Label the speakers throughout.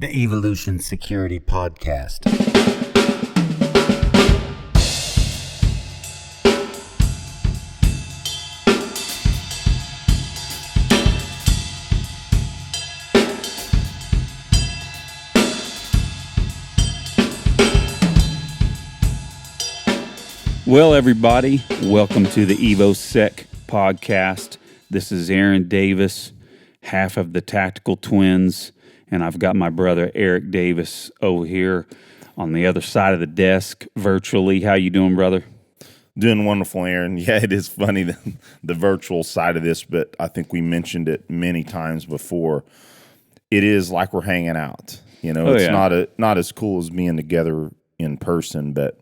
Speaker 1: the Evolution Security Podcast.
Speaker 2: Well, everybody, welcome to the EvoSec podcast. This is Aaron Davis, half of the Tactical Twins, and I've got my brother Eric Davis over here on the other side of the desk virtually. How you doing, brother?
Speaker 3: Doing wonderful, Aaron. Yeah, it is funny, the virtual side of this, but I think we mentioned it many times before. It is like we're hanging out. You know, it's not as cool as being together in person, but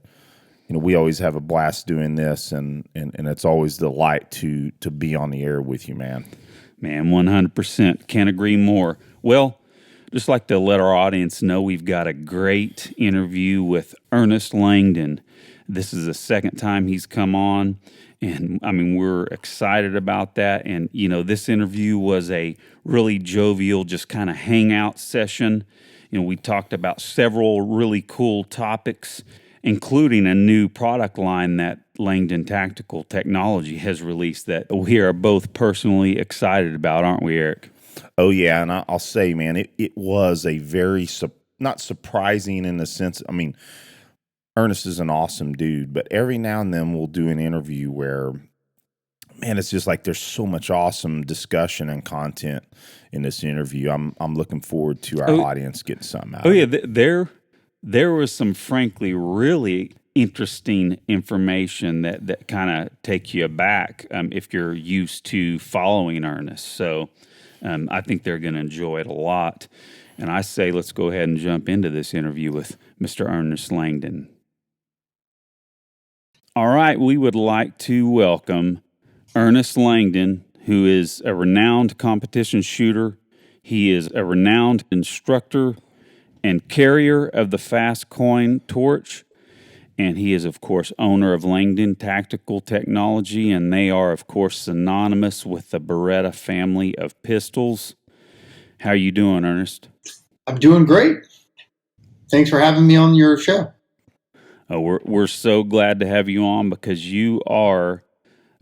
Speaker 3: you know, we always have a blast doing this, and it's always a delight to be on the air with you, man.
Speaker 2: Man, 100%. Can't agree more. Well, just like to let our audience know, we've got a great interview with Ernest Langdon. This is the second time he's come on, and I mean, we're excited about that. And, you know, this interview was a really jovial, just kind of hangout session. You know, we talked about several really cool topics, including a new product line that Langdon Tactical Technology has released that we are both personally excited about, aren't we, Eric?
Speaker 3: Oh, yeah, and I'll say, man, it was a very, not surprising in the sense, I mean, Ernest is an awesome dude, but every now and then we'll do an interview where, man, it's just like there's so much awesome discussion and content in this interview. I'm looking forward to our audience getting something out of it.
Speaker 2: Oh, yeah, there was some, frankly, really interesting information that kind of take you aback if you're used to following Ernest. So I think they're going to enjoy it a lot. And I say let's go ahead and jump into this interview with Mr. Ernest Langdon. All right, we would like to welcome Ernest Langdon, who is a renowned competition shooter. He is a renowned instructor and carrier of the Fast Coin torch, and he is, of course, owner of Langdon Tactical Technology, and they are, of course, synonymous with the Beretta family of pistols. How are you doing, Ernest?
Speaker 4: I'm doing great. Thanks for having me on your show.
Speaker 2: We're so glad to have you on because you are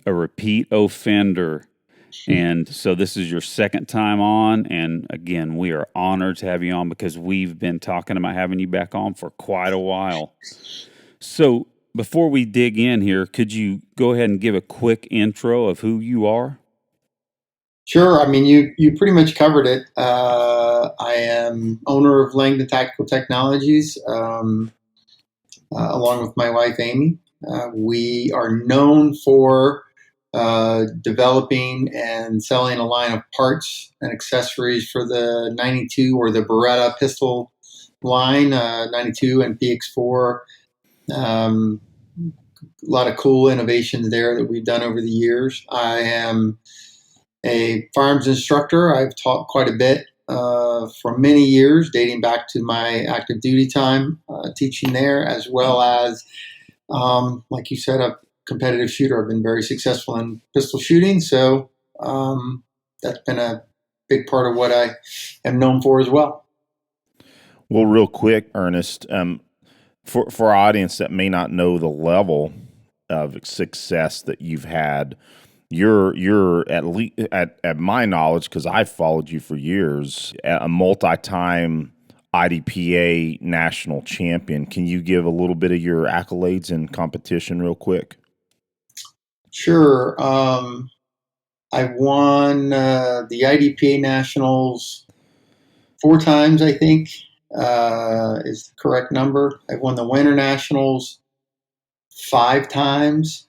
Speaker 2: a repeat offender. And so this is your second time on, and again, we are honored to have you on because we've been talking about having you back on for quite a while. So before we dig in here, could you go ahead and give a quick intro of who you are?
Speaker 4: Sure. I mean, you pretty much covered it. I am owner of Langdon Tactical Technologies, along with my wife, Aimee. We are known for developing and selling a line of parts and accessories for the 92 or the Beretta pistol line, 92 and PX4. A lot of cool innovations there that we've done over the years. I am a firearms instructor. I've taught quite a bit for many years, dating back to my active duty time, teaching there, as well as, like you said, a competitive shooter. I've been very successful in pistol shooting, so that's been a big part of what I am known for as well.
Speaker 3: Well, real quick, Ernest, for our audience that may not know the level of success that you've had, you're at least at my knowledge, because I've followed you for years, a multi-time IDPA national champion. Can you give a little bit of your accolades and competition real quick?
Speaker 4: Sure. I won the IDPA nationals 4 times, I think, is the correct number. I won the Winter Nationals 5 times,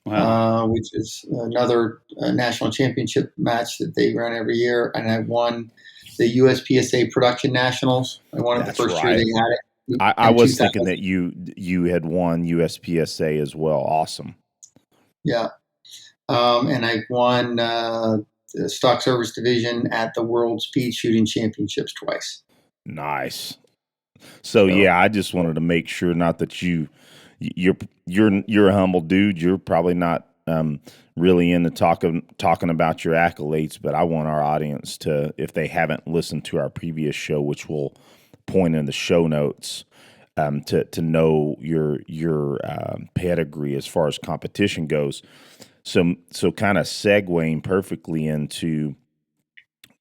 Speaker 2: Wow.
Speaker 4: which is another national championship match that they run every year. And I won the USPSA Production Nationals. I won it the first year they had it.
Speaker 3: I was thinking that you had won USPSA as well. Awesome.
Speaker 4: Yeah. And I've won the Stock Service Division at the World Speed Shooting Championships twice.
Speaker 3: Nice. So yeah, I just wanted to make sure, not that you're a humble dude. You're probably not really into talking about your accolades, but I want our audience to, if they haven't listened to our previous show, which we'll point in the show notes, to know your pedigree as far as competition goes. So kind of segueing perfectly into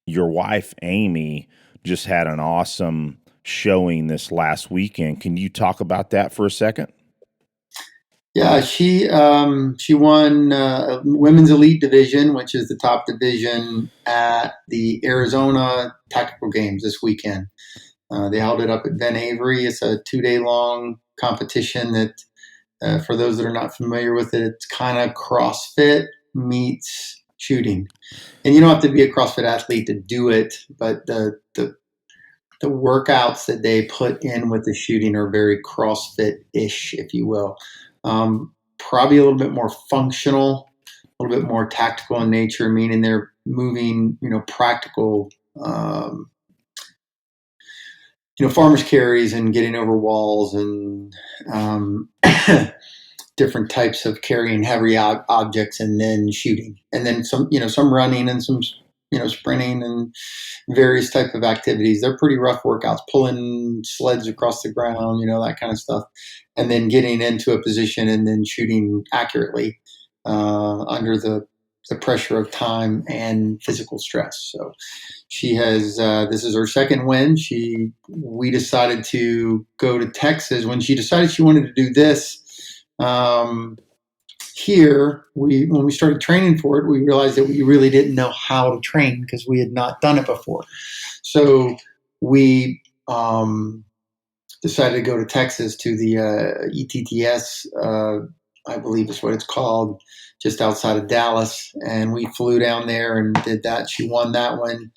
Speaker 3: your wife, Aimee, just had an awesome showing this last weekend. Can you talk about that for a second?
Speaker 4: Yeah, she won women's elite division, which is the top division at the Arizona Tactical Games this weekend. They held it up at Ben Avery. It's a 2-day long competition that, for those that are not familiar with it, it's kind of CrossFit meets shooting. And you don't have to be a CrossFit athlete to do it, but the workouts that they put in with the shooting are very CrossFit-ish, if you will. Probably a little bit more functional, a little bit more tactical in nature, meaning they're moving, practical, farmer's carries and getting over walls and different types of carrying heavy objects and then shooting, and then some running and some sprinting and various type of activities. They're pretty rough workouts, pulling sleds across the ground, that kind of stuff, and then getting into a position and then shooting accurately under the pressure of time and physical stress. So she has this is her second win. We decided to go to Texas when she decided she wanted to do this. Here, when we started training for it, we realized that we really didn't know how to train because we had not done it before. So we decided to go to Texas to the ETTS, I believe is what it's called, just outside of Dallas. And we flew down there and did that. She won that one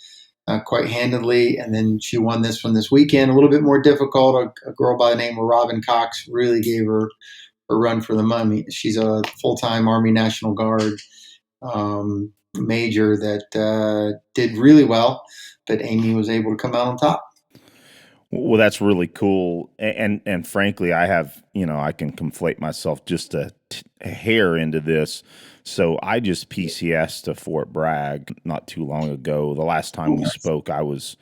Speaker 4: quite handily. And then she won this one this weekend, a little bit more difficult. A girl by the name of Robin Cox really gave her a run for the money. She's a full-time Army National Guard major that did really well, but Aimee was able to come out on top.
Speaker 3: Well, that's really cool. And frankly, I have, I can conflate myself just a hair into this. So I just PCS'd to Fort Bragg not too long ago. The last time we spoke, I was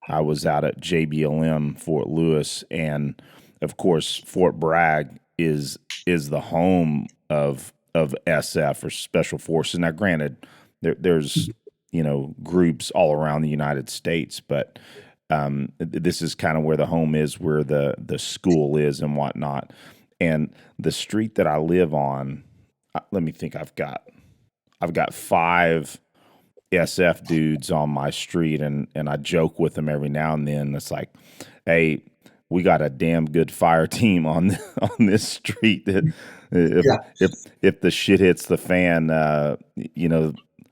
Speaker 3: out at JBLM Fort Lewis, and of course, Fort Bragg is the home of SF, or Special Forces. Now, granted, there's groups all around the United States, but this is kind of where the home is, where the school is and whatnot. And the street that I live on, let me think, I've got 5 SF dudes on my street, and I joke with them every now and then. It's like, hey, we got a damn good fire team on this street. That if the shit hits the fan,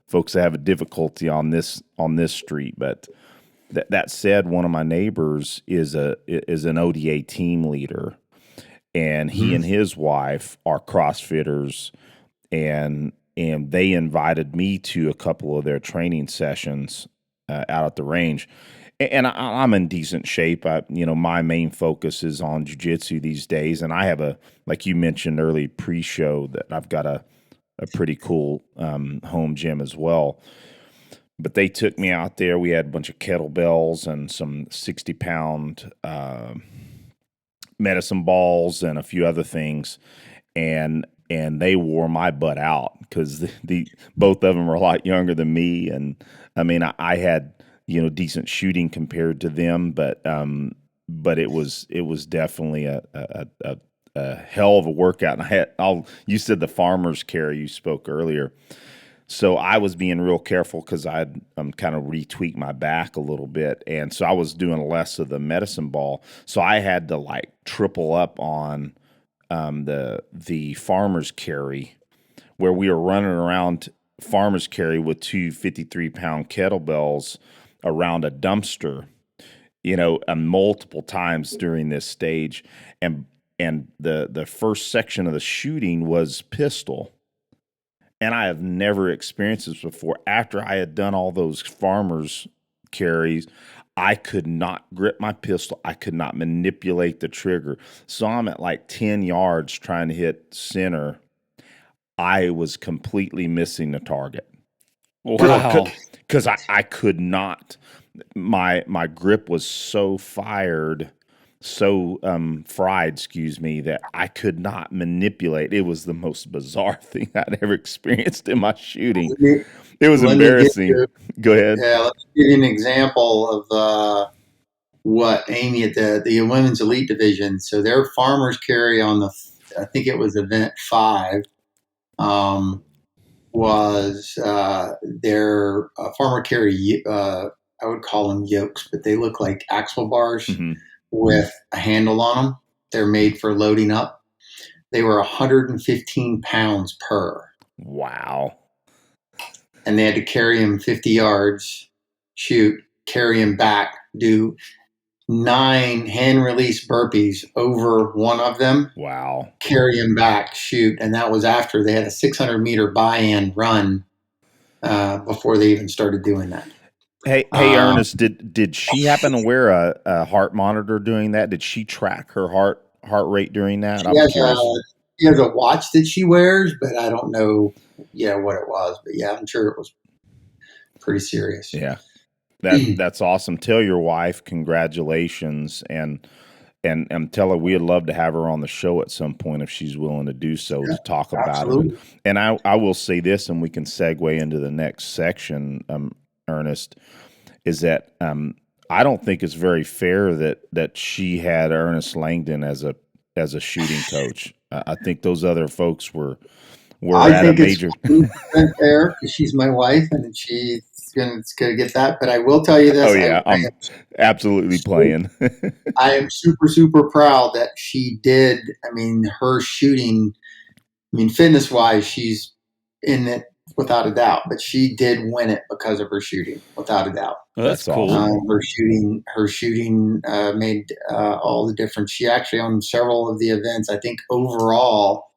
Speaker 3: folks have a difficulty on this street. But that said, one of my neighbors is an ODA team leader, and he and his wife are CrossFitters, and they invited me to a couple of their training sessions out at the range. And I'm in decent shape. My main focus is on jiu-jitsu these days, and I have like you mentioned early pre-show, that I've got a pretty cool home gym as well. But they took me out there. We had a bunch of kettlebells and some 60-pound medicine balls and a few other things, and they wore my butt out because both of them were a lot younger than me, and I mean I had decent shooting compared to them, but it was definitely a hell of a workout. And you said the farmer's carry, you spoke earlier. So I was being real careful because I'd kind of retweaked my back a little bit, and so I was doing less of the medicine ball. So I had to like triple up on the farmer's carry, where we were running around farmer's carry with 2 53-pound kettlebells around a dumpster, multiple times during this stage, and the first section of the shooting was pistol. And I have never experienced this before. After I had done all those farmers carries, I could not grip my pistol. I could not manipulate the trigger. So I'm at like 10 yards trying to hit center. I was completely missing the target.
Speaker 2: Wow.
Speaker 3: Because I could not. My grip was so fried, excuse me, that I could not manipulate. It was the most bizarre thing I'd ever experienced in my shooting. It was
Speaker 4: Let me give
Speaker 3: embarrassing.
Speaker 4: you,
Speaker 3: Go ahead.
Speaker 4: yeah, let me give you an example of what Aimee at the Women's Elite Division. So their farmers carry on I think it was event 5, was their farmer carry, I would call them yokes, but they look like axle bars with a handle on them. They're made for loading up. They were 115 pounds per.
Speaker 3: Wow.
Speaker 4: And they had to carry him 50 yards, shoot, carry him back, do 9 hand release burpees over one of them.
Speaker 3: Wow.
Speaker 4: Carry him back, shoot. And that was after they had a 600-meter buy-in run before they even started doing that.
Speaker 3: Hey, Ernest, did she happen to wear a heart monitor during that? Did she track her heart rate during that? I'm curious.
Speaker 4: She has a watch that she wears, but I don't know, what it was. But yeah, I'm sure it was pretty serious.
Speaker 3: Yeah, that's awesome. Tell your wife congratulations, and tell her we'd love to have her on the show at some point if she's willing to do so, to talk about it. And I will say this, and we can segue into the next section, Ernest, is that I don't think it's very fair that she had Ernest Langdon as a shooting coach. I think those other folks were at a major.
Speaker 4: It's fair because she's my wife and she's going to get that. But I will tell you this.
Speaker 3: Oh yeah, I'm absolutely playing.
Speaker 4: I am super, super proud that she did. I mean, her shooting. I mean, fitness wise, she's in it without a doubt. But she did win it because of her shooting, without a doubt.
Speaker 2: Well, that's cool.
Speaker 4: Her shooting made all the difference. She actually, on several of the events, I think overall,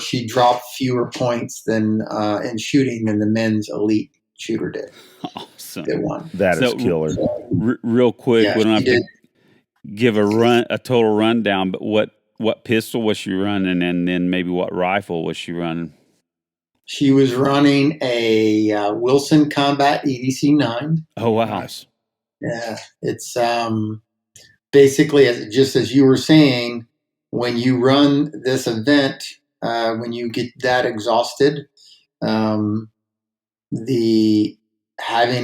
Speaker 4: she dropped fewer points than in shooting than the men's elite shooter did.
Speaker 2: Awesome.
Speaker 4: That won.
Speaker 3: That is killer.
Speaker 2: Real quick, we don't have to give a total rundown, but what pistol was she running, and then maybe what rifle was she running?
Speaker 4: She was running a Wilson Combat EDC 9.
Speaker 2: Oh wow!
Speaker 3: Nice.
Speaker 4: Yeah, it's basically just as you were saying. When you run this event, when you get that exhausted, having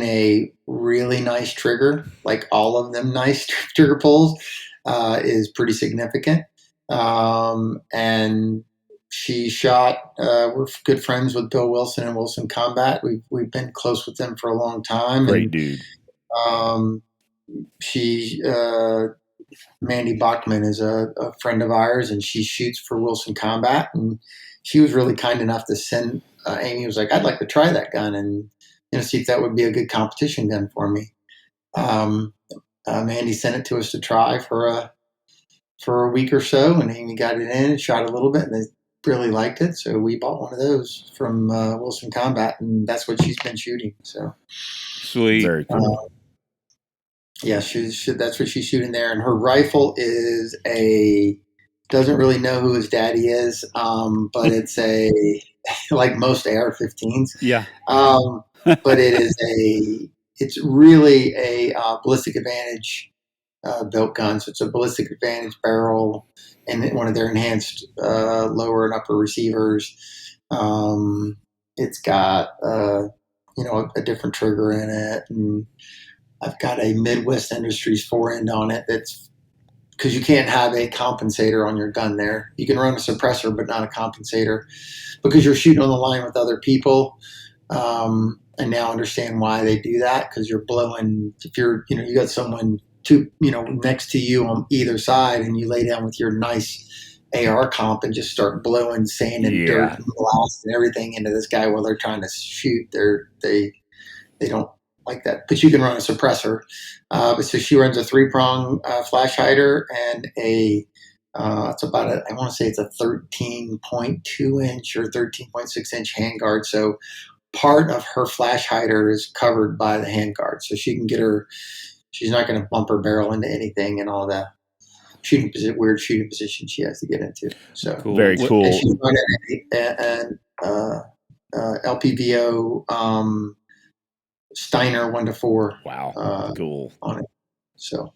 Speaker 4: a really nice trigger, like all of them nice trigger pulls, is pretty significant. And she shot. We're good friends with Bill Wilson and Wilson Combat. We've been close with them for a long time.
Speaker 3: Great dude.
Speaker 4: She. Mandy Bachman is a friend of ours, and she shoots for Wilson Combat. And she was really kind enough to send Aimee. Was like, I'd like to try that gun and see if that would be a good competition gun for me. Mandy sent it to us to try for a week or so, and Aimee got it in and shot a little bit, and they really liked it. So we bought one of those from Wilson Combat, and that's what she's been shooting. So
Speaker 2: sweet,
Speaker 3: very cool.
Speaker 4: Yeah, that's what she's shooting there. And her rifle is doesn't really know who his daddy is, but it's like most AR-15s.
Speaker 2: Yeah.
Speaker 4: But it's really a ballistic advantage built gun. So it's a ballistic advantage barrel and one of their enhanced lower and upper receivers. It's got, a different trigger in it, and I've got a Midwest Industries forend on it. That's because you can't have a compensator on your gun there. You can run a suppressor, but not a compensator because you're shooting on the line with other people. And now understand why they do that, because you're blowing. If you got someone next to you on either side, and you lay down with your nice AR comp and just start blowing sand and dirt and blast and everything into this guy while they're trying to shoot, they don't like that. But you can run a suppressor. So she runs a 3-prong flash hider and it's about I want to say it's a 13.2 inch or 13.6 inch handguard. So part of her flash hider is covered by the handguard, so she can she's not going to bump her barrel into anything and all that. weird shooting position she has to get into. So
Speaker 2: Cool.
Speaker 3: Very cool.
Speaker 4: And she's running an LPVO Steiner 1-4.
Speaker 3: Wow, cool.
Speaker 4: On it. So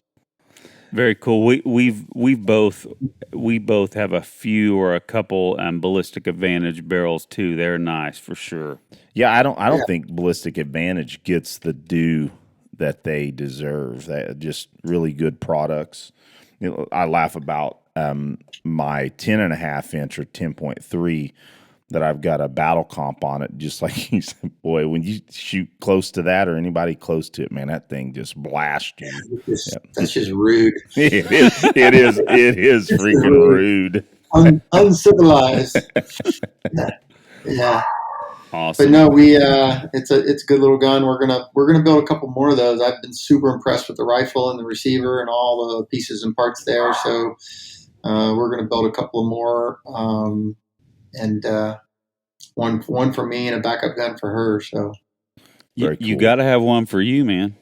Speaker 2: very cool. We both have a few or a couple ballistic advantage barrels too. They're nice for sure.
Speaker 3: Yeah, I don't think Ballistic Advantage gets the due that they deserve. That just really good products. You know, I laugh about my 10.5 inch or 10.3 that I've got a battle comp on it. Just like you said, boy, when you shoot close to that or anybody close to it, man, that thing just blasts you.
Speaker 4: That's just rude.
Speaker 3: It is freaking rude.
Speaker 4: Uncivilized. Yeah.
Speaker 2: Awesome.
Speaker 4: But no, it's a good little gun. We're gonna build a couple more of those. I've been super impressed with the rifle and the receiver and all the pieces and parts there. So we're gonna build a couple more, and one for me and a backup gun for her. So
Speaker 2: you got to have one for you, man.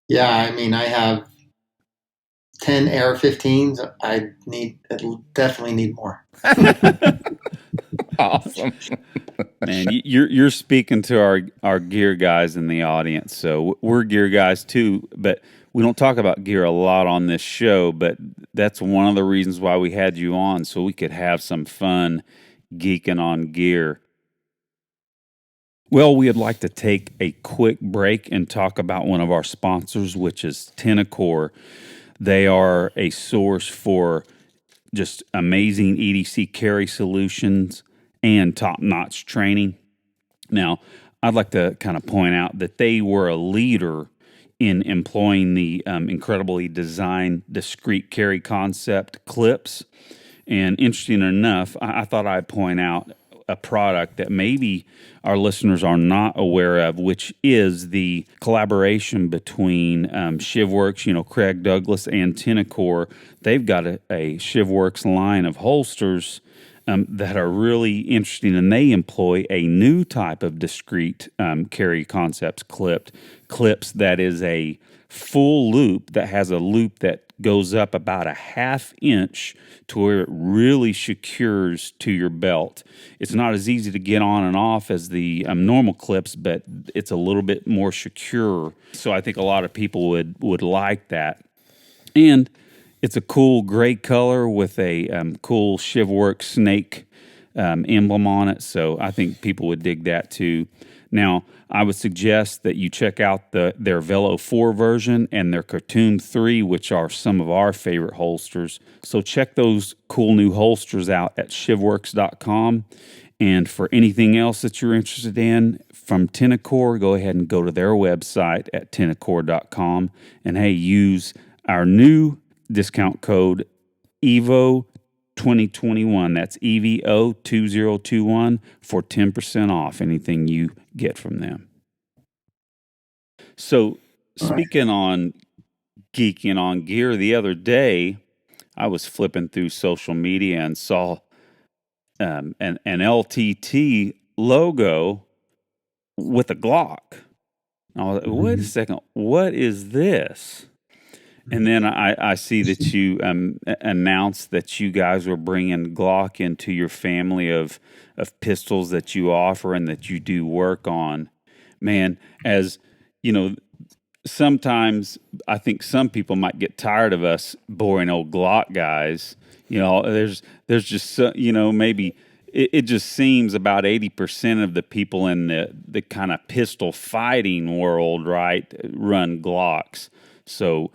Speaker 4: Yeah, I mean, I have 10 AR-15s. I definitely need more.
Speaker 3: Awesome.
Speaker 2: Man, you're speaking to our gear guys in the audience. So we're gear guys too, but we don't talk about gear a lot on this show, but that's one of the reasons why we had you on, so we could have some fun geeking on gear. Well, we'd like to take a quick break and talk about one of our sponsors, which is Tenacor. They are a source for just amazing EDC carry solutions and top-notch training. Now, I'd like to kind of point out that they were a leader in employing the incredibly designed discrete carry concept clips. And interesting enough, I thought I'd point out a product that maybe our listeners are not aware of, which is the collaboration between Shivworks, Craig Douglas, and Tenacor. They've got a Shivworks line of holsters that are really interesting, and they employ a new type of discrete carry concepts clips that is a full loop that has a loop that goes up about a 1/2 inch to where it really secures to your belt. It's not as easy to get on and off as the normal clips, but it's a little bit more secure. So I think a lot of people would like that. And it's a cool gray color with a cool Shivworks snake emblem on it. So I think people would dig that too. Now, I would suggest that you check out their Velo 4 version and their Cartoon 3, which are some of our favorite holsters. So check those cool new holsters out at shivworks.com. And for anything else that you're interested in from Tenacor, go ahead and go to their website at tenacor.com. And hey, use our new discount code EVO 2021. That's EVO 2021 for 10% off anything you get from them. So, speaking on geeking on gear, the other day I was flipping through social media and saw an LTT logo with a Glock. I was like, wait a second, what is this? And then I see that you announced that you guys were bringing Glock into your family of pistols that you offer and that you do work on. Man, as you know, sometimes I think some people might get tired of us boring old Glock guys. There's just maybe it just seems about 80% of the people in the kind of pistol fighting world, right, run Glocks. So.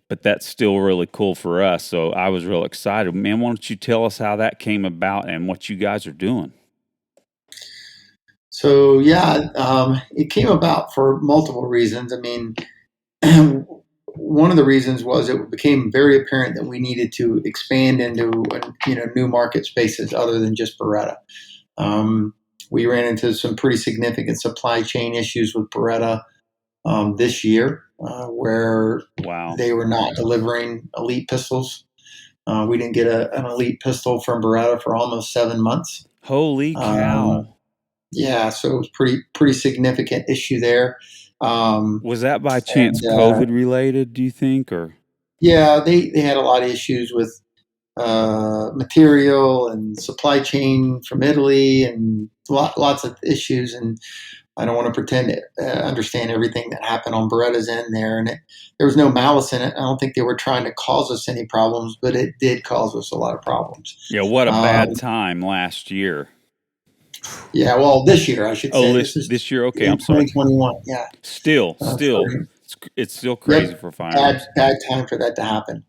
Speaker 2: But that's still really cool for us. So I was real excited. Man, why don't you tell us how that came about and what you guys are doing?
Speaker 4: So, it came about for multiple reasons. I mean, one of the reasons was it became very apparent that we needed to expand into, new market spaces other than just Beretta. We ran into some pretty significant supply chain issues with Beretta this year, where they were not delivering elite pistols. We didn't get an elite pistol from Beretta for almost 7 months.
Speaker 2: Holy cow!
Speaker 4: So it was pretty significant issue there.
Speaker 2: Was that by chance COVID related? Do you think, or?
Speaker 4: Yeah, they had a lot of issues with material and supply chain from Italy, and lots of issues. And I don't want to pretend to understand everything that happened on Beretta's end there. And there was no malice in it. I don't think they were trying to cause us any problems, but it did cause us a lot of problems.
Speaker 2: Yeah, what a
Speaker 4: Um,
Speaker 2: bad time last year.
Speaker 4: yeah, well, this year I should
Speaker 2: Oh,
Speaker 4: say.
Speaker 2: this
Speaker 4: This is
Speaker 2: this year. Okay,
Speaker 4: in
Speaker 2: I'm sorry.
Speaker 4: 2021. Yeah.
Speaker 2: Still,
Speaker 4: So,
Speaker 2: it's still crazy
Speaker 4: yep,
Speaker 2: for firearms.
Speaker 4: bad time for that to happen.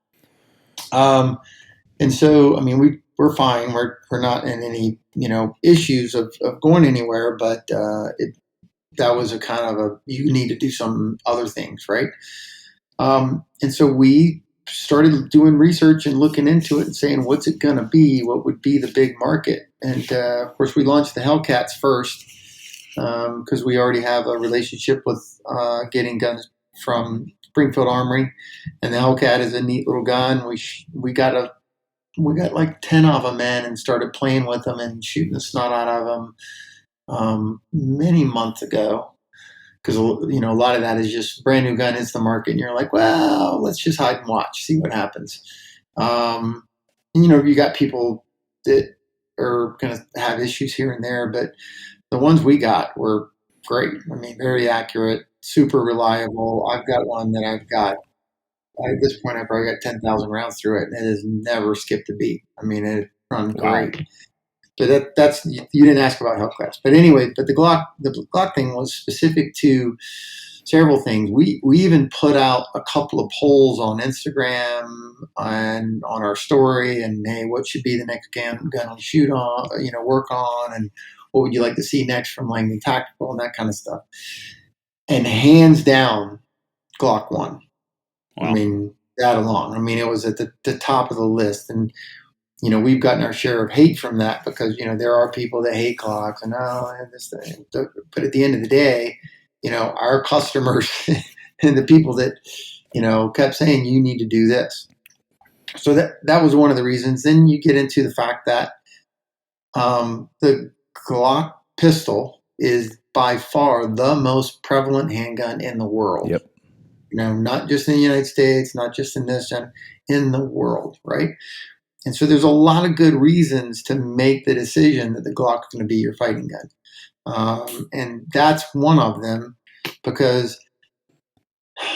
Speaker 4: And so, I mean, we're fine. We're not in any issues of going anywhere, but that was a kind of a, you need to do some other things, right? And so we started doing research and looking into it and saying, what's it going to be? What would be the big market? And of course, we launched the Hellcats first because we already have a relationship with getting guns from Springfield Armory, and the Hellcat is a neat little gun. We got like 10 of them in and started playing with them and shooting the snot out of them many months ago. Because a lot of that is just brand new gun hits the market, and you're like, well, let's just hide and watch, see what happens. You got people that are going to have issues here and there, but the ones we got were great. I mean, very accurate, super reliable. I've got one that at this point, I've probably got 10,000 rounds through it, and it has never skipped a beat. I mean, it run
Speaker 3: Wow.
Speaker 4: great. But that's you didn't ask about Hellcats. But anyway, the Glock thing was specific to several things. We even put out a couple of polls on Instagram and on our story, and hey, what should be the next gun we shoot on, work on, and what would you like to see next from Langdon Tactical and that kind of stuff. And hands down, Glock won. I
Speaker 2: Wow.
Speaker 4: mean, that alone. I mean, it was at the top of the list. And, we've gotten our share of hate from that because, there are people that hate Glocks and, this thing. But at the end of the day, our customers and the people that, kept saying, you need to do this. So that was one of the reasons. Then you get into the fact that the Glock pistol is by far the most prevalent handgun in the world.
Speaker 3: Yep.
Speaker 4: Not just in the United States, not just in this, in the world, right? And so there's a lot of good reasons to make the decision that the Glock is going to be your fighting gun. And that's one of them because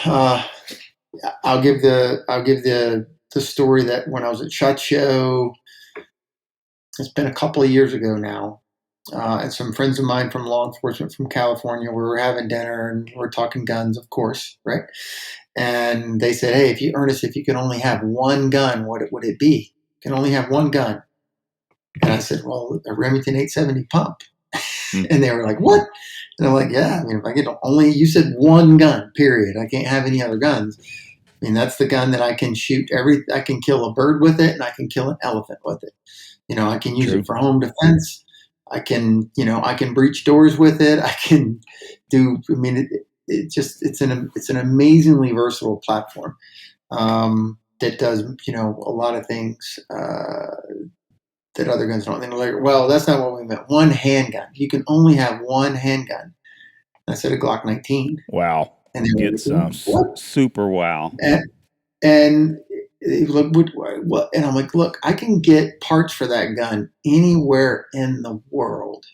Speaker 4: I'll give the story that when I was at SHOT Show, it's been a couple of years ago now, and some friends of mine from law enforcement from California, we were having dinner and we're talking guns, of course, right? And they said, hey, Ernest, if you could only have one gun, what would it be? You can only have one gun. And I said, well, a Remington 870 pump. And they were like, what? And I'm like, yeah, I mean, if I get you said one gun, period. I can't have any other guns. I mean, that's the gun that I can shoot I can kill a bird with it and I can kill an elephant with it. I can use it for home defense. I can breach doors with it. I can it's an amazingly versatile platform that does, a lot of things that other guns don't. And they're like, well, that's not what we meant. One handgun. You can only have one handgun. I said a Glock 19.
Speaker 3: Wow.
Speaker 4: And they were
Speaker 3: Get
Speaker 4: like,
Speaker 3: some.
Speaker 4: what?
Speaker 2: Super wow.
Speaker 4: And look, what? And I'm like, look, I can get parts for that gun anywhere in the world.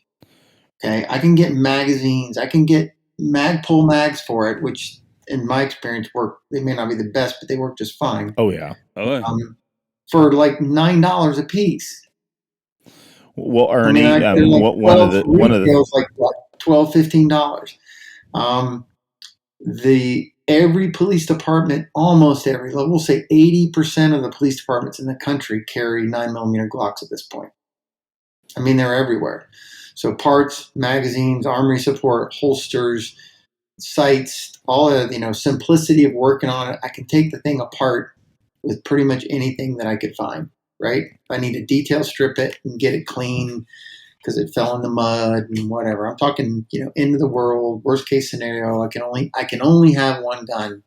Speaker 4: Okay, I can get magazines. I can get Magpul mags for it, which in my experience work. They may not be the best, but they work just fine.
Speaker 3: Oh yeah.
Speaker 4: For like $9 a piece.
Speaker 3: Well, Ernie,
Speaker 4: like
Speaker 3: one of the
Speaker 4: retails like what, $12, $15. Every police department, almost every, we'll say 80% of the police departments in the country carry 9mm Glocks at this point. I mean, they're everywhere. So parts, magazines, armory support, holsters, sights, all of simplicity of working on it. I can take the thing apart with pretty much anything that I could find. Right? If I need to detail strip it and get it clean because it fell in the mud and whatever. I'm talking, into the world, worst case scenario. I can only have one gun.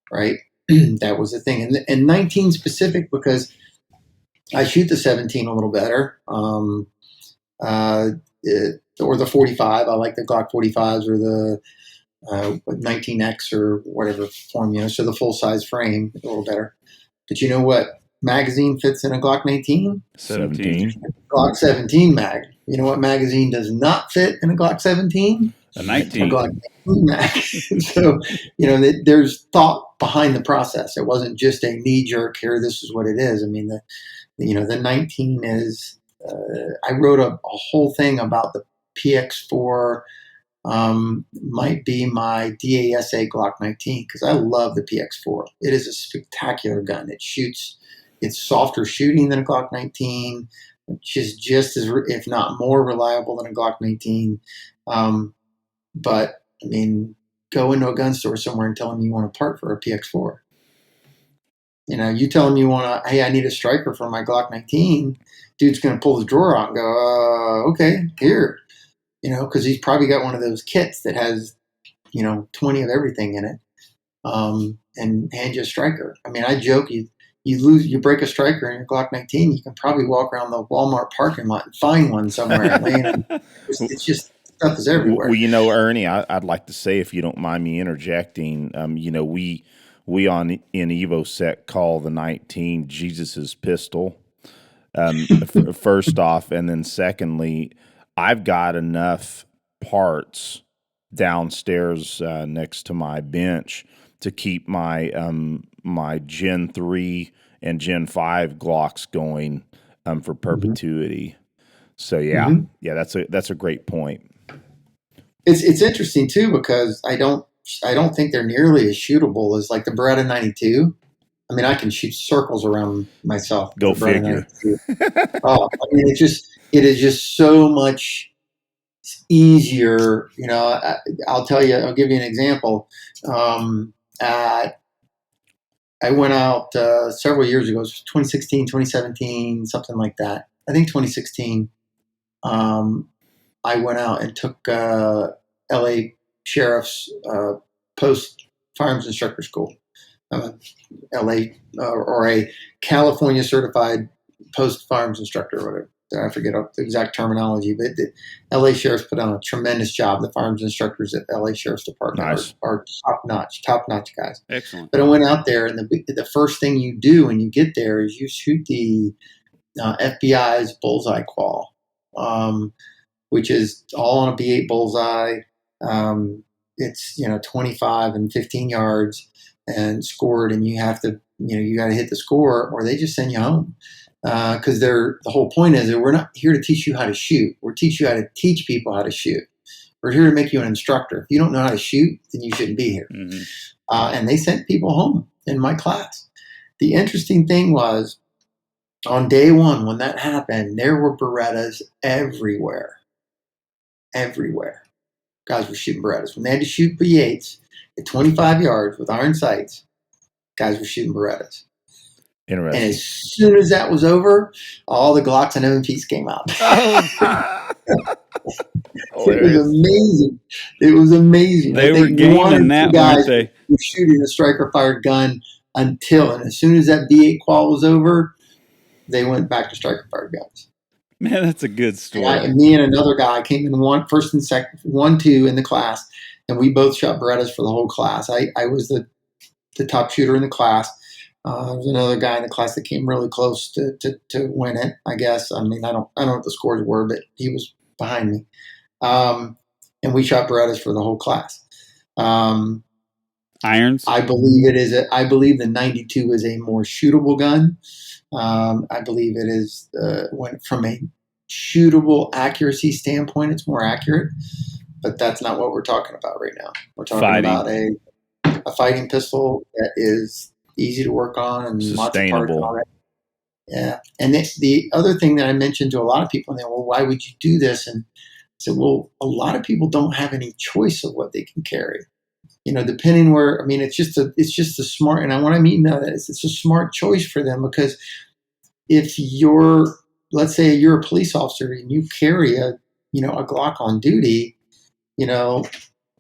Speaker 4: Right? That was the thing. And 19 specific because I shoot the 17 a little better. Or the 45. I like the Glock 45s or the with 19X or whatever form, so the full size frame, a little better. But you know what magazine fits in a Glock 19?
Speaker 2: 17.
Speaker 4: Glock 17 mag. You know what magazine does not fit in a Glock 17?
Speaker 2: A
Speaker 4: A
Speaker 2: 19.
Speaker 4: Glock 19 mag. So, there's thought behind the process. It wasn't just a knee jerk here. This is what it is. I mean, the 19 is, I wrote a whole thing about the PX4, might be my DASA Glock 19 because I love the PX4. It is a spectacular gun. It's softer shooting than a Glock 19, which is just as, if not more reliable than a Glock 19. But I mean, go into a gun store somewhere and tell them you want a part for a PX4. You tell them you want hey, I need a striker for my Glock 19. Dude's going to pull the drawer out and go, okay, here. Because he's probably got one of those kits that has, 20 of everything in it, and hand you a striker. I mean, I joke, you break a striker in your Glock 19, you can probably walk around the Walmart parking lot and find one somewhere. It's just stuff is everywhere.
Speaker 3: Well, Ernie, I'd like to say, if you don't mind me interjecting, we on in EvoSec call the 19 Jesus's pistol. First off, and then secondly, I've got enough parts downstairs next to my bench to keep my my Gen 3 and Gen 5 Glocks going for perpetuity. So yeah, that's a great point.
Speaker 4: It's interesting too because I don't think they're nearly as shootable as like the Beretta 92. I mean, I can shoot circles around myself.
Speaker 3: Go figure.
Speaker 4: Oh, I mean, it is just so much easier. I'll tell you. I'll give you an example. I went out several years ago. It was 2016, 2017, something like that. I think 2016. I went out and took LA Sheriff's post firearms instructor school. LA or a California certified post firearms instructor or whatever. I forget the exact terminology, but the LA Sheriff's put on a tremendous job. The firearms instructors at LA Sheriff's Department are top notch guys.
Speaker 2: Excellent.
Speaker 4: But I went out there, and the first thing you do when you get there is you shoot the FBI's bullseye qual, which is all on a B8 bullseye. It's 25 and 15 yards and scored, and you have to you got to hit the score or they just send you home. Because the whole point is that we're not here to teach you how to shoot. We're teach you how to teach people how to shoot. We're here to make you an instructor. If you don't know how to shoot, then you shouldn't be here.
Speaker 2: Mm-hmm.
Speaker 4: And they sent people home in my class. The interesting thing was, on day one, when that happened, there were Berettas everywhere. Everywhere. Guys were shooting Berettas. When they had to shoot B8s at 25 yards with iron sights, guys were shooting Berettas.
Speaker 3: Interesting.
Speaker 4: And as soon as that was over, all the Glocks and M&Ps came out. It was amazing. It was amazing.
Speaker 2: They were gaming that, weren't they?
Speaker 4: Were shooting a striker fired gun and as soon as that B8 qual was over, they went back to striker fired guns.
Speaker 2: Man, that's a good story.
Speaker 4: And me and another guy came in first and second, 1-2 in the class, and we both shot Berettas for the whole class. I was the top shooter in the class. There was another guy in the class that came really close to win it, I guess. I mean, I don't know what the scores were, but he was behind me. And we shot Berettas for the whole class.
Speaker 2: Irons?
Speaker 4: I believe the 92 is a more shootable gun. I believe it is, from a shootable accuracy standpoint, it's more accurate. But that's not what we're talking about right now. We're talking about a fighting pistol that is easy to work on and
Speaker 3: sustainable.
Speaker 4: Lots of parts already. Yeah. And the other thing that I mentioned to a lot of people, and they well, why would you do this? And I said, well, a lot of people don't have any choice of what they can carry. Depending where, I mean, it's just a smart, and what I mean that is it's a smart choice for them, because if let's say you're a police officer and you carry a Glock on duty,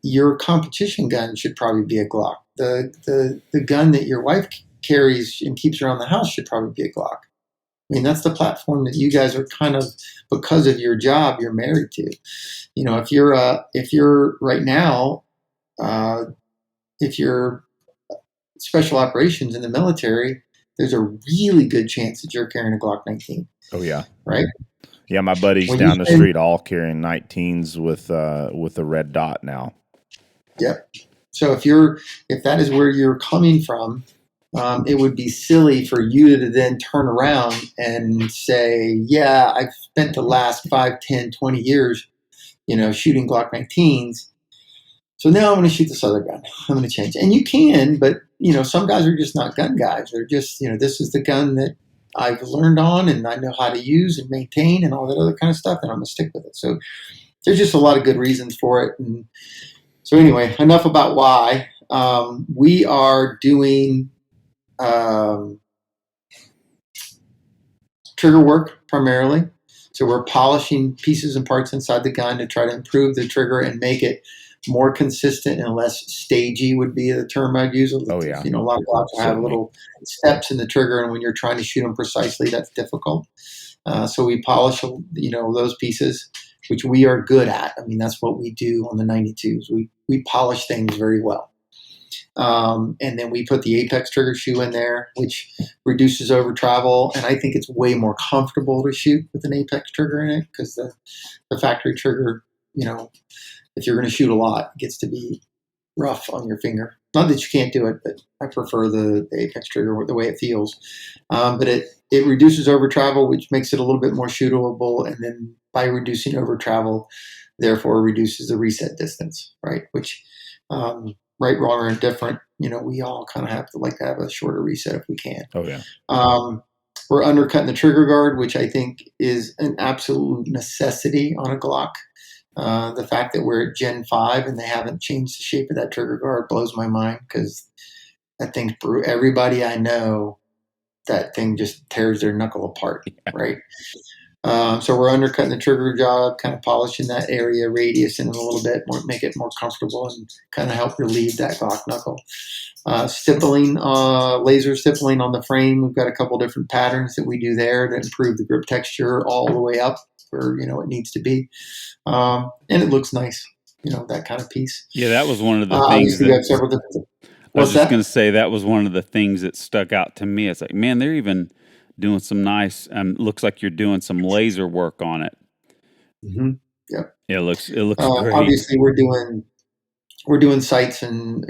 Speaker 4: your competition gun should probably be a Glock. The gun that your wife carries and keeps around the house should probably be a Glock. I mean, that's the platform that you guys are kind of, because of your job, you're married to. If you're right now, if you're special operations in the military, there's a really good chance that you're carrying a Glock 19.
Speaker 3: Oh yeah,
Speaker 4: right?
Speaker 3: yeah. My buddies
Speaker 4: When
Speaker 3: down the street all carrying 19s with a red dot now.
Speaker 4: Yep. So if that is where you're coming from, it would be silly for you to then turn around and say, yeah, I've spent the last 5, 10, 20 years, shooting Glock 19s. So now I'm going to shoot this other gun. I'm going to change. And you can, but, some guys are just not gun guys. They're just, this is the gun that I've learned on and I know how to use and maintain and all that other kind of stuff, and I'm going to stick with it. So there's just a lot of good reasons for it. And so anyway, enough about why. We are doing trigger work primarily. So we're polishing pieces and parts inside the gun to try to improve the trigger and make it more consistent and less stagey would be the term I'd use.
Speaker 3: Oh yeah.
Speaker 4: A lot of Glocks have little steps in the trigger, and when you're trying to shoot them precisely, that's difficult. So we polish, those pieces, which we are good at. I mean, that's what we do on the 92s. We polish things very well. And then we put the Apex trigger shoe in there, which reduces over travel. And I think it's way more comfortable to shoot with an Apex trigger in it, because the factory trigger, if you're going to shoot a lot, it gets to be rough on your finger. Not that you can't do it, but I prefer the Apex trigger, the way it feels. But it reduces over travel, which makes it a little bit more shootable. And then by reducing over travel, therefore reduces the reset distance, right? Which, right, wrong, or indifferent, we all kind of have to like to have a shorter reset if we can.
Speaker 3: Oh yeah.
Speaker 4: We're undercutting the trigger guard, which I think is an absolute necessity on a Glock. The fact that we're at Gen 5 and they haven't changed the shape of that trigger guard blows my mind, because that thing's brutal. Everybody I know, that thing just tears their knuckle apart, right? So we're undercutting the trigger job, kind of polishing that area radius in a little bit, make it more comfortable, and kind of help relieve that Glock knuckle. Stippling, laser stippling on the frame. We've got a couple different patterns that we do there to improve the grip texture all the way up where it needs to be, and it looks nice. That kind of piece.
Speaker 2: Yeah, that was one of the things.
Speaker 4: Obviously, we have several different.
Speaker 2: I was just going to say that was one of the things that stuck out to me. It's like, man, they're even doing some nice. Looks like you're doing some laser work on it.
Speaker 4: Mm-hmm. Yep.
Speaker 2: It looks great.
Speaker 4: Obviously, we're doing sights and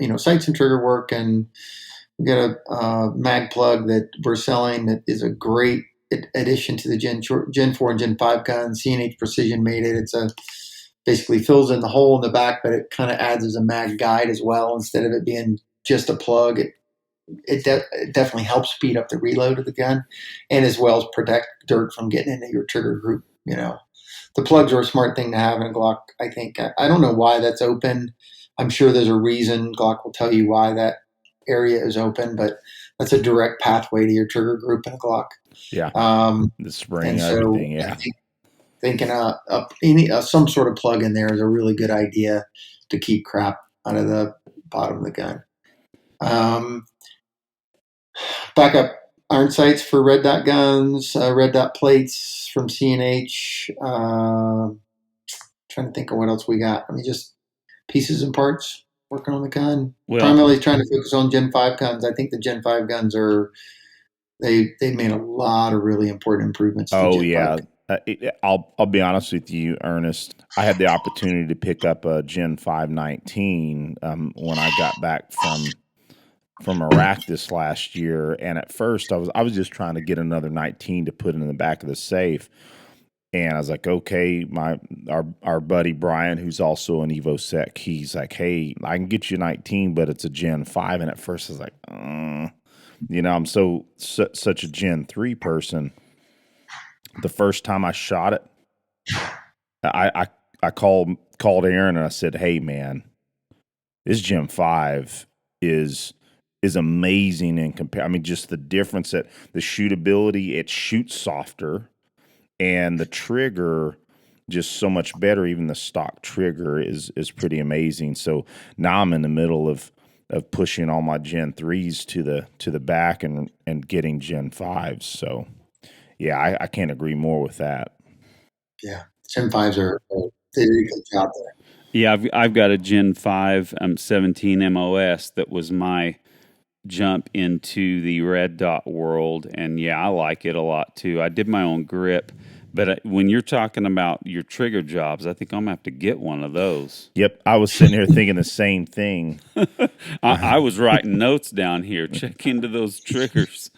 Speaker 4: trigger work, and we got a mag plug that we're selling that is a great addition to the Gen 4 and Gen 5 guns. C&H Precision made it. It's basically fills in the hole in the back, but it kind of adds as a mag guide as well. Instead of it being just a plug, it definitely helps speed up the reload of the gun, and as well as protect dirt from getting into your trigger group. The plugs are a smart thing to have in a Glock, I think. I don't know why that's open. I'm sure there's a reason. Glock will tell you why that area is open, but that's a direct pathway to your trigger group in a Glock.
Speaker 3: Yeah. The spring and
Speaker 4: so
Speaker 3: everything. Yeah.
Speaker 4: I think thinking some sort of plug in there is a really good idea to keep crap out of the bottom of the gun. Backup iron sights for red dot guns, red dot plates from C&H. Trying to think of what else we got. I mean, just pieces and parts working on the gun. Primarily trying to focus on Gen 5 guns. I think the Gen 5 guns they made a lot of really important improvements.
Speaker 3: Oh yeah. I'll be honest with you, Ernest. I had the opportunity to pick up a Gen 519 when I got back from Iraq this last year, and at first I was just trying to get another 19 to put in the back of the safe, and I was like, okay, our buddy Brian, who's also an EvoSec, he's like, hey, I can get you 19, but it's a Gen 5, and at first I was like, I'm such a Gen 3 person. The first time I shot it, I called Aaron and I said, hey man, this Gen 5 is amazing in I mean, just the difference that the shootability, it shoots softer, and the trigger just so much better. Even the stock trigger is pretty amazing. So now I'm in the middle of pushing all my Gen 3s to the back and getting Gen 5s. So yeah, I can't agree more with that.
Speaker 4: Yeah, Gen 5s they did a good job there.
Speaker 2: Yeah, I've got a Gen 5 17 MOS that was my jump into the red dot world, and yeah, I like it a lot too. I did my own grip, but when you're talking about your trigger jobs, I think I'm gonna have to get one of those.
Speaker 3: Yep, I was sitting here thinking the same thing.
Speaker 2: I was writing notes down here. Check into those triggers.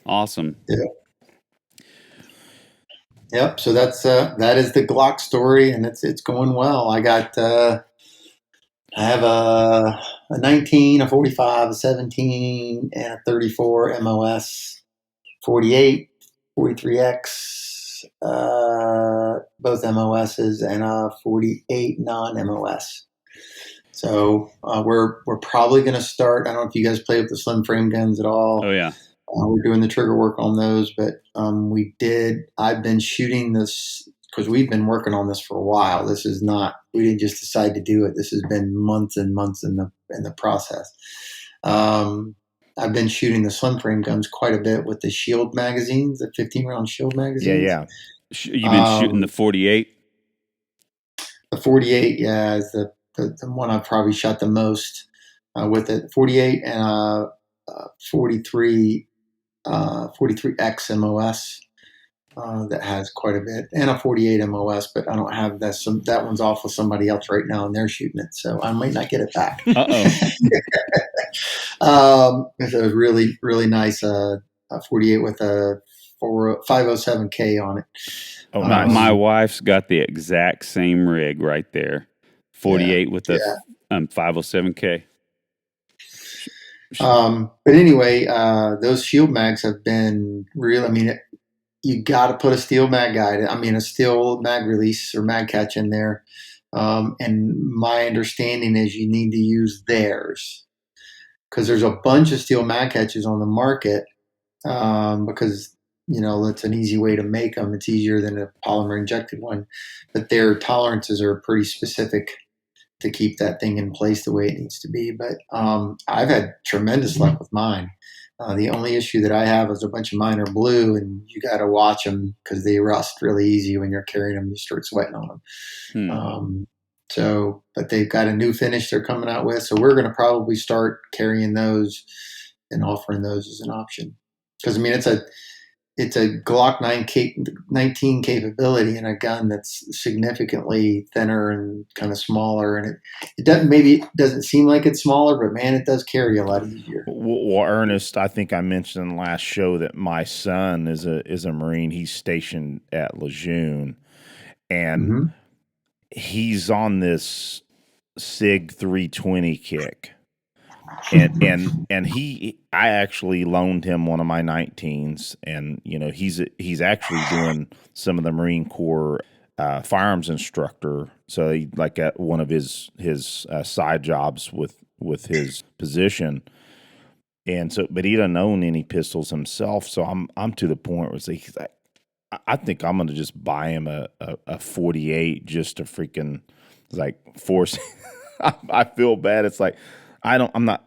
Speaker 2: Awesome.
Speaker 4: Yeah. Yep. So that is the Glock story, and it's going well. I have a 19, a 45, a 17, and a 34 MOS, 48, 43X, both MOSs, and a 48 non-MOS. So we're probably going to start. I don't know if you guys play with the slim frame guns at all.
Speaker 2: Oh yeah.
Speaker 4: We're doing the trigger work on those, but I've been shooting this because we've been working on this for a while. This is not. We didn't just decide to do it. This has been months and months in the process. I've been shooting the slim frame guns quite a bit with the shield magazines, the 15-round shield magazines.
Speaker 3: Yeah.
Speaker 2: You've been shooting the 48.
Speaker 4: The 48, yeah, is the one I've probably shot the most with it. 48 and 43. 43X MOS that has quite a bit, and a 48 MOS, but I don't have that. That one's off with somebody else right now, and they're shooting it, so I might not get it back. It's a really, really nice 48 with a 507K on it.
Speaker 3: Oh, nice.
Speaker 2: My wife's got the exact same rig right there, 48 with the 507K.
Speaker 4: But anyway, those shield mags have been real. I mean, you got to put a steel mag guide. I mean, a steel mag release or mag catch in there. And my understanding is you need to use theirs because there's a bunch of steel mag catches on the market because it's an easy way to make them. It's easier than a polymer injected one, but their tolerances are pretty specific to keep that thing in place the way it needs to be. But I've had tremendous luck with mine. The only issue that I have is a bunch of mine are blue, and you got to watch them because they rust really easy when you're carrying them. You start sweating on them. But they've got a new finish they're coming out with, so we're going to probably start carrying those and offering those as an option. Because I mean, it's a Glock 19 capability in a gun that's significantly thinner and kind of smaller, and it doesn't seem like it's smaller, but man, it does carry a lot easier.
Speaker 3: Well, Ernest, I think I mentioned in the last show that my son is a Marine. He's stationed at Lejeune, and he's on this SIG 320 kick. And I actually loaned him one of my 19s, and he's actually doing some of the Marine Corps firearms instructor. So he at one of his side jobs with his position, and so but he doesn't own any pistols himself. So I'm to the point where he's like, I think I'm gonna just buy him a 48 just to freaking force. I feel bad. It's like I'm not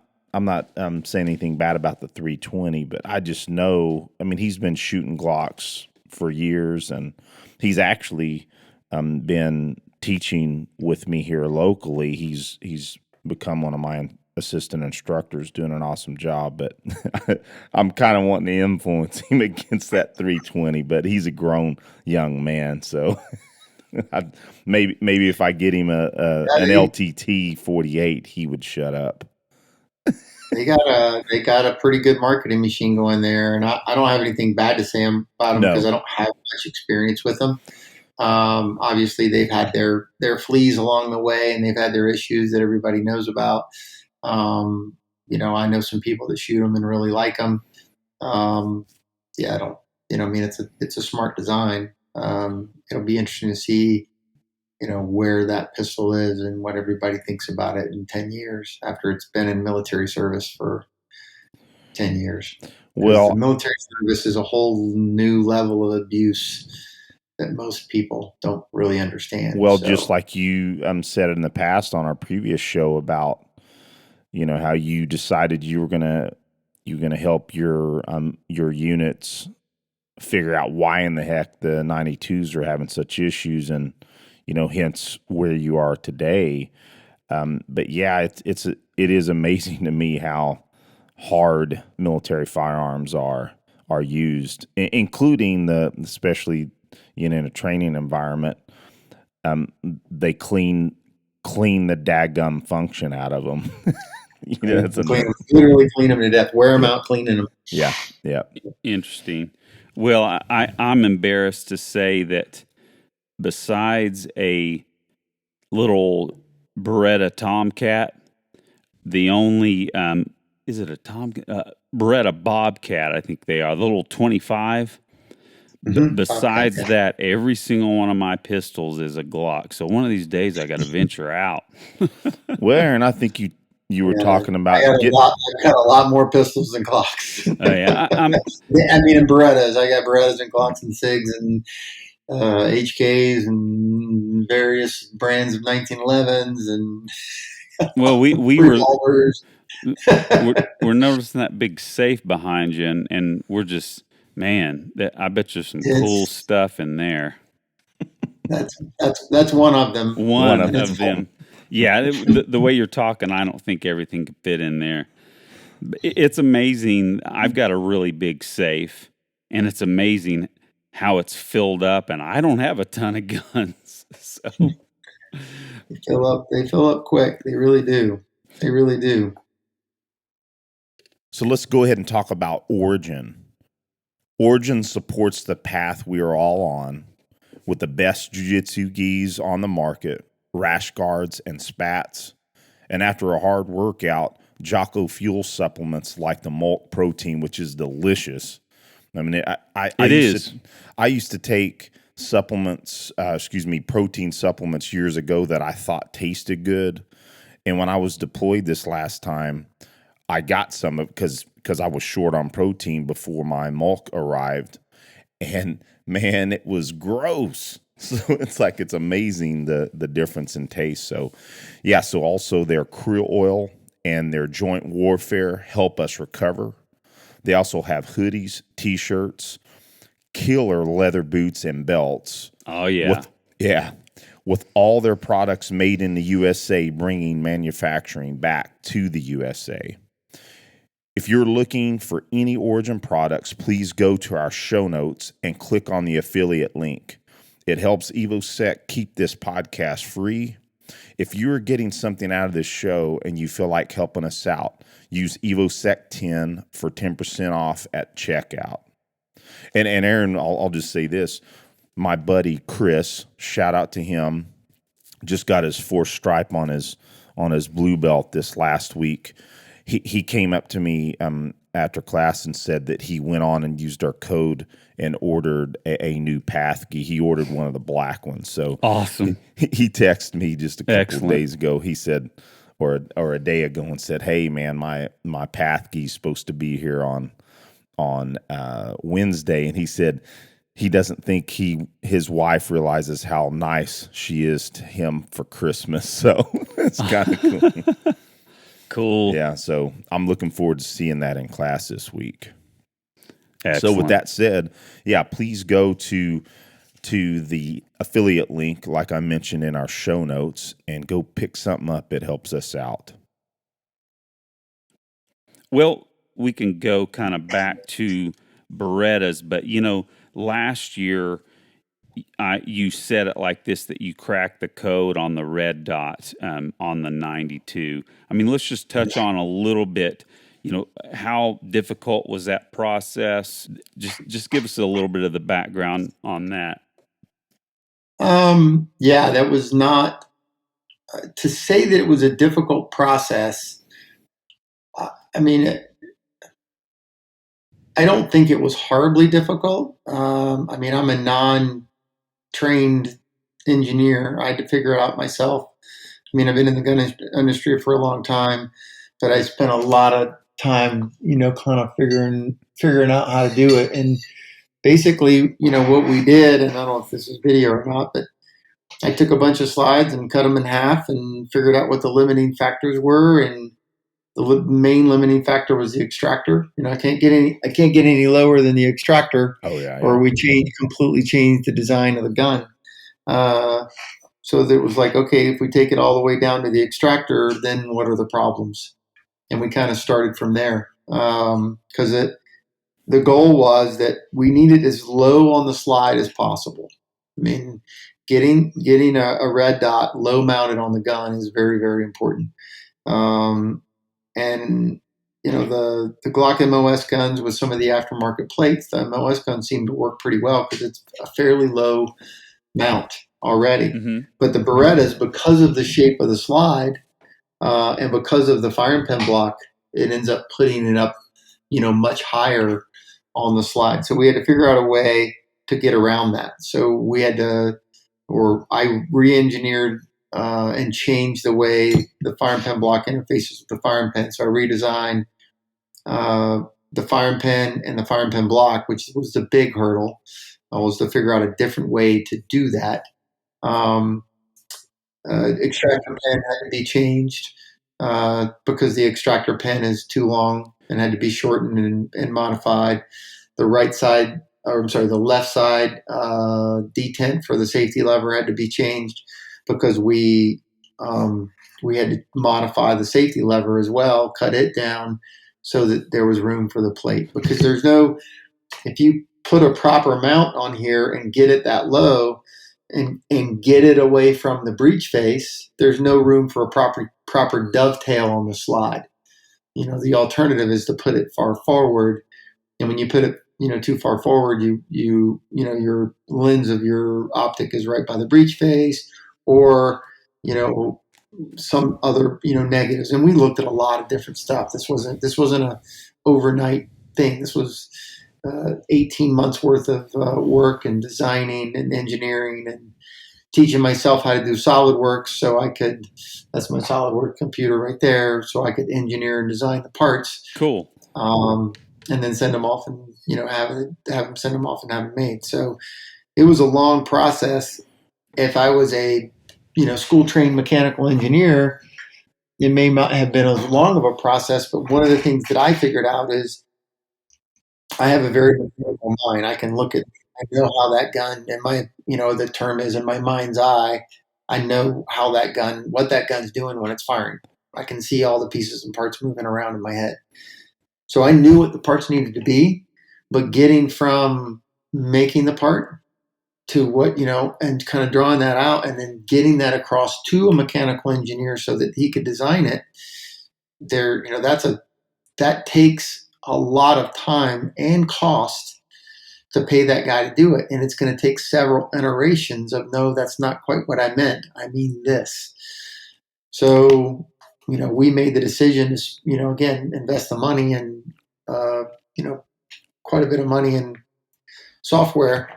Speaker 3: saying anything bad about the 320, but I just know. I mean, he's been shooting Glocks for years, and he's actually been teaching with me here locally. He's become one of my assistant instructors, doing an awesome job. But I'm kind of wanting to influence him against that 320. But he's a grown young man, so. Maybe if I get him an LTT 48, he would shut up.
Speaker 4: They got a pretty good marketing machine going there, and I don't have anything bad to say about them because I don't have much experience with them. Obviously, they've had their fleas along the way, and they've had their issues that everybody knows about. I know some people that shoot them and really like them. I don't. I mean, it's a smart design. It'll be interesting to see, where that pistol is and what everybody thinks about it in 10 years after it's been in military service for 10 years. Well, the military service is a whole new level of abuse that most people don't really understand.
Speaker 3: Well, just like you said in the past on our previous show about, how you decided you were gonna help your units figure out why in the heck the 92s are having such issues, and hence where you are today. But yeah, it is amazing to me how hard military firearms are used, including especially in a training environment. They clean the daggum function out of them.
Speaker 4: Literally clean them to death. Wear them out cleaning them.
Speaker 3: Yeah.
Speaker 2: Interesting. Well, I'm embarrassed to say that besides a little Beretta Tomcat, the only is it a Beretta Bobcat? I think they are the little 25. Besides that, every single one of my pistols is a Glock. So one of these days, I got to venture out.
Speaker 3: Well, Aaron, I think you were talking about.
Speaker 4: I've got a lot more pistols than Glocks.
Speaker 2: Oh yeah,
Speaker 4: I mean, in Berettas, I got Berettas and Glocks and SIGs and HKs and various brands of 1911s and.
Speaker 2: Well, we
Speaker 4: revolvers.
Speaker 2: we're noticing that big safe behind you, and we're just. Man, I bet you some cool stuff in there.
Speaker 4: That's one of them.
Speaker 2: One of them. Yeah, the way you're talking, I don't think everything could fit in there. It's amazing. I've got a really big safe, and it's amazing how it's filled up, and I don't have a ton of guns. So
Speaker 4: they fill up quick. They really do. They really do.
Speaker 3: So let's go ahead and talk about Origin. Origin supports the path we are all on with the best jiu-jitsu gis on the market, rash guards and spats. And after a hard workout, Jocko fuel supplements like the Malt Protein, which is delicious. I mean, I used to take protein supplements years ago that I thought tasted good. And when I was deployed this last time, I got some because I was short on protein before my Malt arrived. And man, it was gross. So it's amazing the difference in taste. So yeah, so also their krill oil and their joint warfare help us recover. They also have hoodies, t-shirts, killer leather boots and belts.
Speaker 2: Oh yeah.
Speaker 3: With all their products made in the USA, bringing manufacturing back to the USA. If you're looking for any Origin products, please go to our show notes and click on the affiliate link. It helps EvoSec keep this podcast free. If you're getting something out of this show and you feel like helping us out, use EvoSec 10 for 10% off at checkout. And Aaron, I'll just say this. My buddy Chris, shout out to him, just got his 4th stripe on his blue belt this last week. He came up to me after class and said that he went on and used our code and ordered a new path gi. He ordered one of the black ones. So
Speaker 2: awesome.
Speaker 3: He texted me just a couple of days ago. He said, or a day ago, and said, "Hey man, my path gi is supposed to be here on Wednesday," and he said he doesn't think his wife realizes how nice she is to him for Christmas. So it's kind of cool.
Speaker 2: Cool.
Speaker 3: Yeah, so I'm looking forward to seeing that in class this week.
Speaker 2: Excellent.
Speaker 3: So with that said, yeah, please go to the affiliate link, like I mentioned in our show notes, and go pick something up. It helps us out.
Speaker 2: Well, we can go kind of back to Berettas, but last year you said it like this, that you cracked the code on the red dot on the 92. I mean, let's just touch on a little bit, how difficult was that process? Just give us a little bit of the background on that.
Speaker 4: Yeah, that was not, to say that it was a difficult process. I mean, I don't think it was horribly difficult. I mean, I'm a non-trained engineer. I had to figure it out myself. I mean, I've been in the gun industry for a long time, but I spent a lot of time, kind of figuring out how to do it. And basically, what we did, and I don't know if this is video or not, but I took a bunch of slides and cut them in half and figured out what the limiting factors were. And the main limiting factor was the extractor. I can't get any lower than the extractor.
Speaker 3: Oh yeah.
Speaker 4: Or we completely changed the design of the gun. So it was like, okay, if we take it all the way down to the extractor, then what are the problems? And we kind of started from there, because the goal was that we needed as low on the slide as possible. I mean, getting a red dot low mounted on the gun is very, very important. And the Glock MOS guns with some of the aftermarket plates, the MOS guns seem to work pretty well because it's a fairly low mount already.
Speaker 2: Mm-hmm.
Speaker 4: But the Berettas, because of the shape of the slide and because of the firing pin block, it ends up putting it up, much higher on the slide. So we had to figure out a way to get around that. So I re-engineered and changed the way the firing pin block interfaces with the firing pin. So I redesigned the firing pin and the firing pin block, which was the big hurdle, was to figure out a different way to do that. Extractor pin had to be changed because the extractor pin is too long and had to be shortened and modified. The left side detent for the safety lever had to be changed because we had to modify the safety lever as well, cut it down so that there was room for the plate. Because if you put a proper mount on here and get it that low and get it away from the breech face, there's no room for a proper dovetail on the slide. The alternative is to put it far forward, and when you put it too far forward, your lens of your optic is right by the breech face, or some other negatives. And we looked at a lot of different stuff. This wasn't a overnight thing. This was 18 months worth of work and designing and engineering and teaching myself how to do SolidWorks so I could, that's my SolidWorks computer right there, so I could engineer and design the parts.
Speaker 2: Cool.
Speaker 4: And then send them off and, have them send them off and have them made. So it was a long process. If I was a, school trained mechanical engineer, it may not have been as long of a process, but one of the things that I figured out is I have a very mechanical mind. I know how that gun, and the term is in my mind's eye, I know what that gun's doing when it's firing. I can see all the pieces and parts moving around in my head. So I knew what the parts needed to be, but getting from making the part to what, and kind of drawing that out and then getting that across to a mechanical engineer so that he could design it, that takes a lot of time and cost to pay that guy to do it. And it's going to take several iterations of, no, that's not quite what I meant. I mean this. So, we made the decision to, again, invest the money and, quite a bit of money in software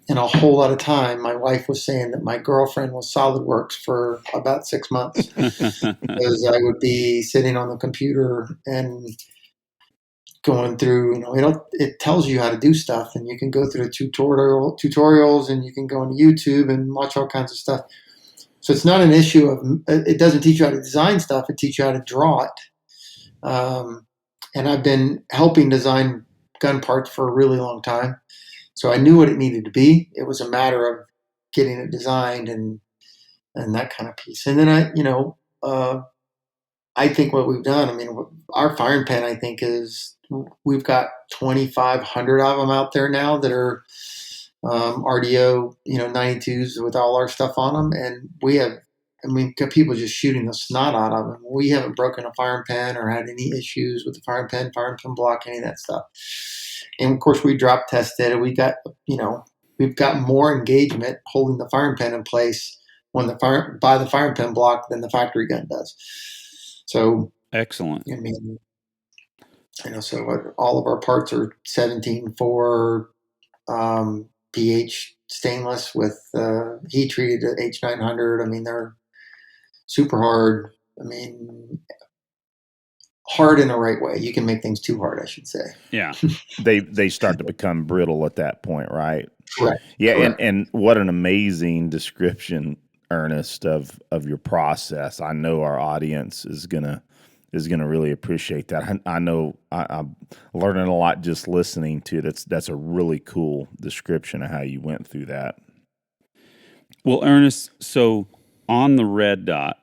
Speaker 4: and a whole lot of time. My wife was saying that my girlfriend was SolidWorks for about 6 months because I would be sitting on the computer and going through, it tells you how to do stuff, and you can go through tutorials, and you can go into YouTube and watch all kinds of stuff. So it's not an issue of, it doesn't teach you how to design stuff, it teaches you how to draw it. And I've been helping design gun parts for a really long time. So I knew what it needed to be. It was a matter of getting it designed and that kind of piece. And then I think what we've done, our firing pin, I think we've got 2,500 of them out there now that are RDO, 92s with all our stuff on them. And we have, people just shooting the snot out of them. We haven't broken a firing pin or had any issues with the firing pin block, any of that stuff. And of course, we drop tested, and we've got more engagement holding the firing pin in place by the firing pin block than the factory gun does. So
Speaker 2: excellent.
Speaker 4: So all of our parts are 17.4 pH stainless with heat treated at H900. They're super hard. Hard in the right way. You can make things too hard, I should say.
Speaker 2: Yeah.
Speaker 3: They start to become brittle at that point, right?
Speaker 4: Correct.
Speaker 3: Yeah.
Speaker 4: Correct.
Speaker 3: And what an amazing description, Ernest, of your process. I know our audience is gonna really appreciate that. I know I'm learning a lot just listening to it. That's a really cool description of how you went through that.
Speaker 2: Well, Ernest, so on the red dot,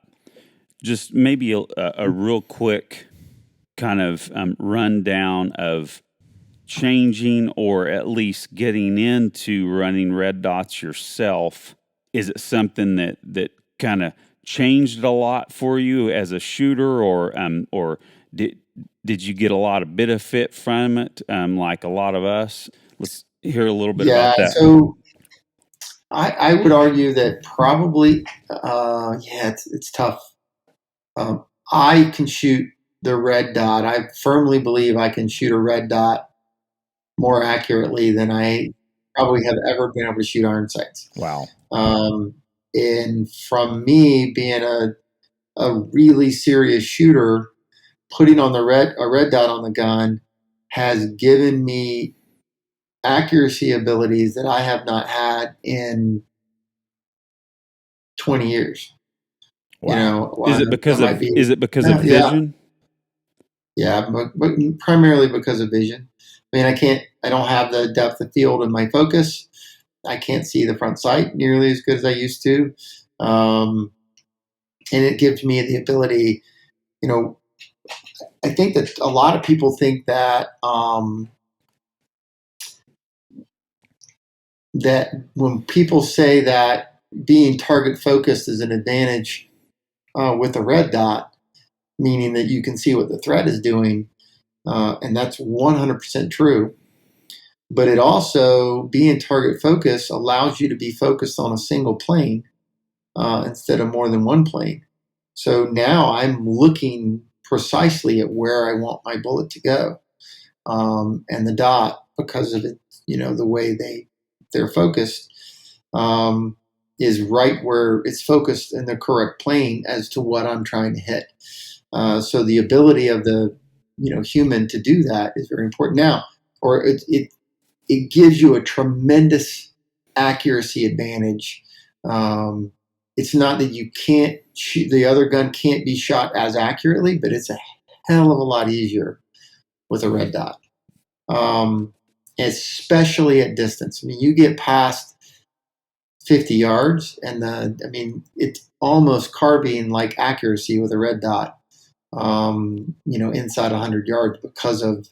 Speaker 2: just maybe a real quick kind of rundown of changing or at least getting into running red dots yourself. Is it something that kind of changed a lot for you as a shooter, or did you get a lot of benefit from it, like a lot of us? Let's hear a little bit
Speaker 4: Yeah,
Speaker 2: about that.
Speaker 4: so I would argue that probably, it's tough. I can shoot the red dot. I firmly believe I can shoot a red dot more accurately than I probably have ever been able to shoot iron sights.
Speaker 3: Wow.
Speaker 4: And from me being a really serious shooter, putting on a red dot on the gun has given me accuracy abilities that I have not had in 20 years.
Speaker 3: Wow.
Speaker 4: You know,
Speaker 2: Is it because of vision?
Speaker 4: Yeah, but primarily because of vision. I mean, I don't have the depth of field in my focus. I can't see the front sight nearly as good as I used to. And it gives me the ability, you know, I think that a lot of people think that, that when people say that being target focused is an advantage with a red dot, meaning that you can see what the threat is doing, and that's 100% true. But it also, being target focused allows you to be focused on a single plane instead of more than one plane. So now I'm looking precisely at where I want my bullet to go. And the dot, because of it, the way they're focused, is right where it's focused in the correct plane as to what I'm trying to hit. So the ability of the human to do that is very important. Now, or it gives you a tremendous accuracy advantage. It's not that you can't shoot, the other gun can't be shot as accurately, but it's a hell of a lot easier with a red dot, especially at distance. I mean, you get past 50 yards, and it's almost carbine like accuracy with a red dot. Inside 100 yards because of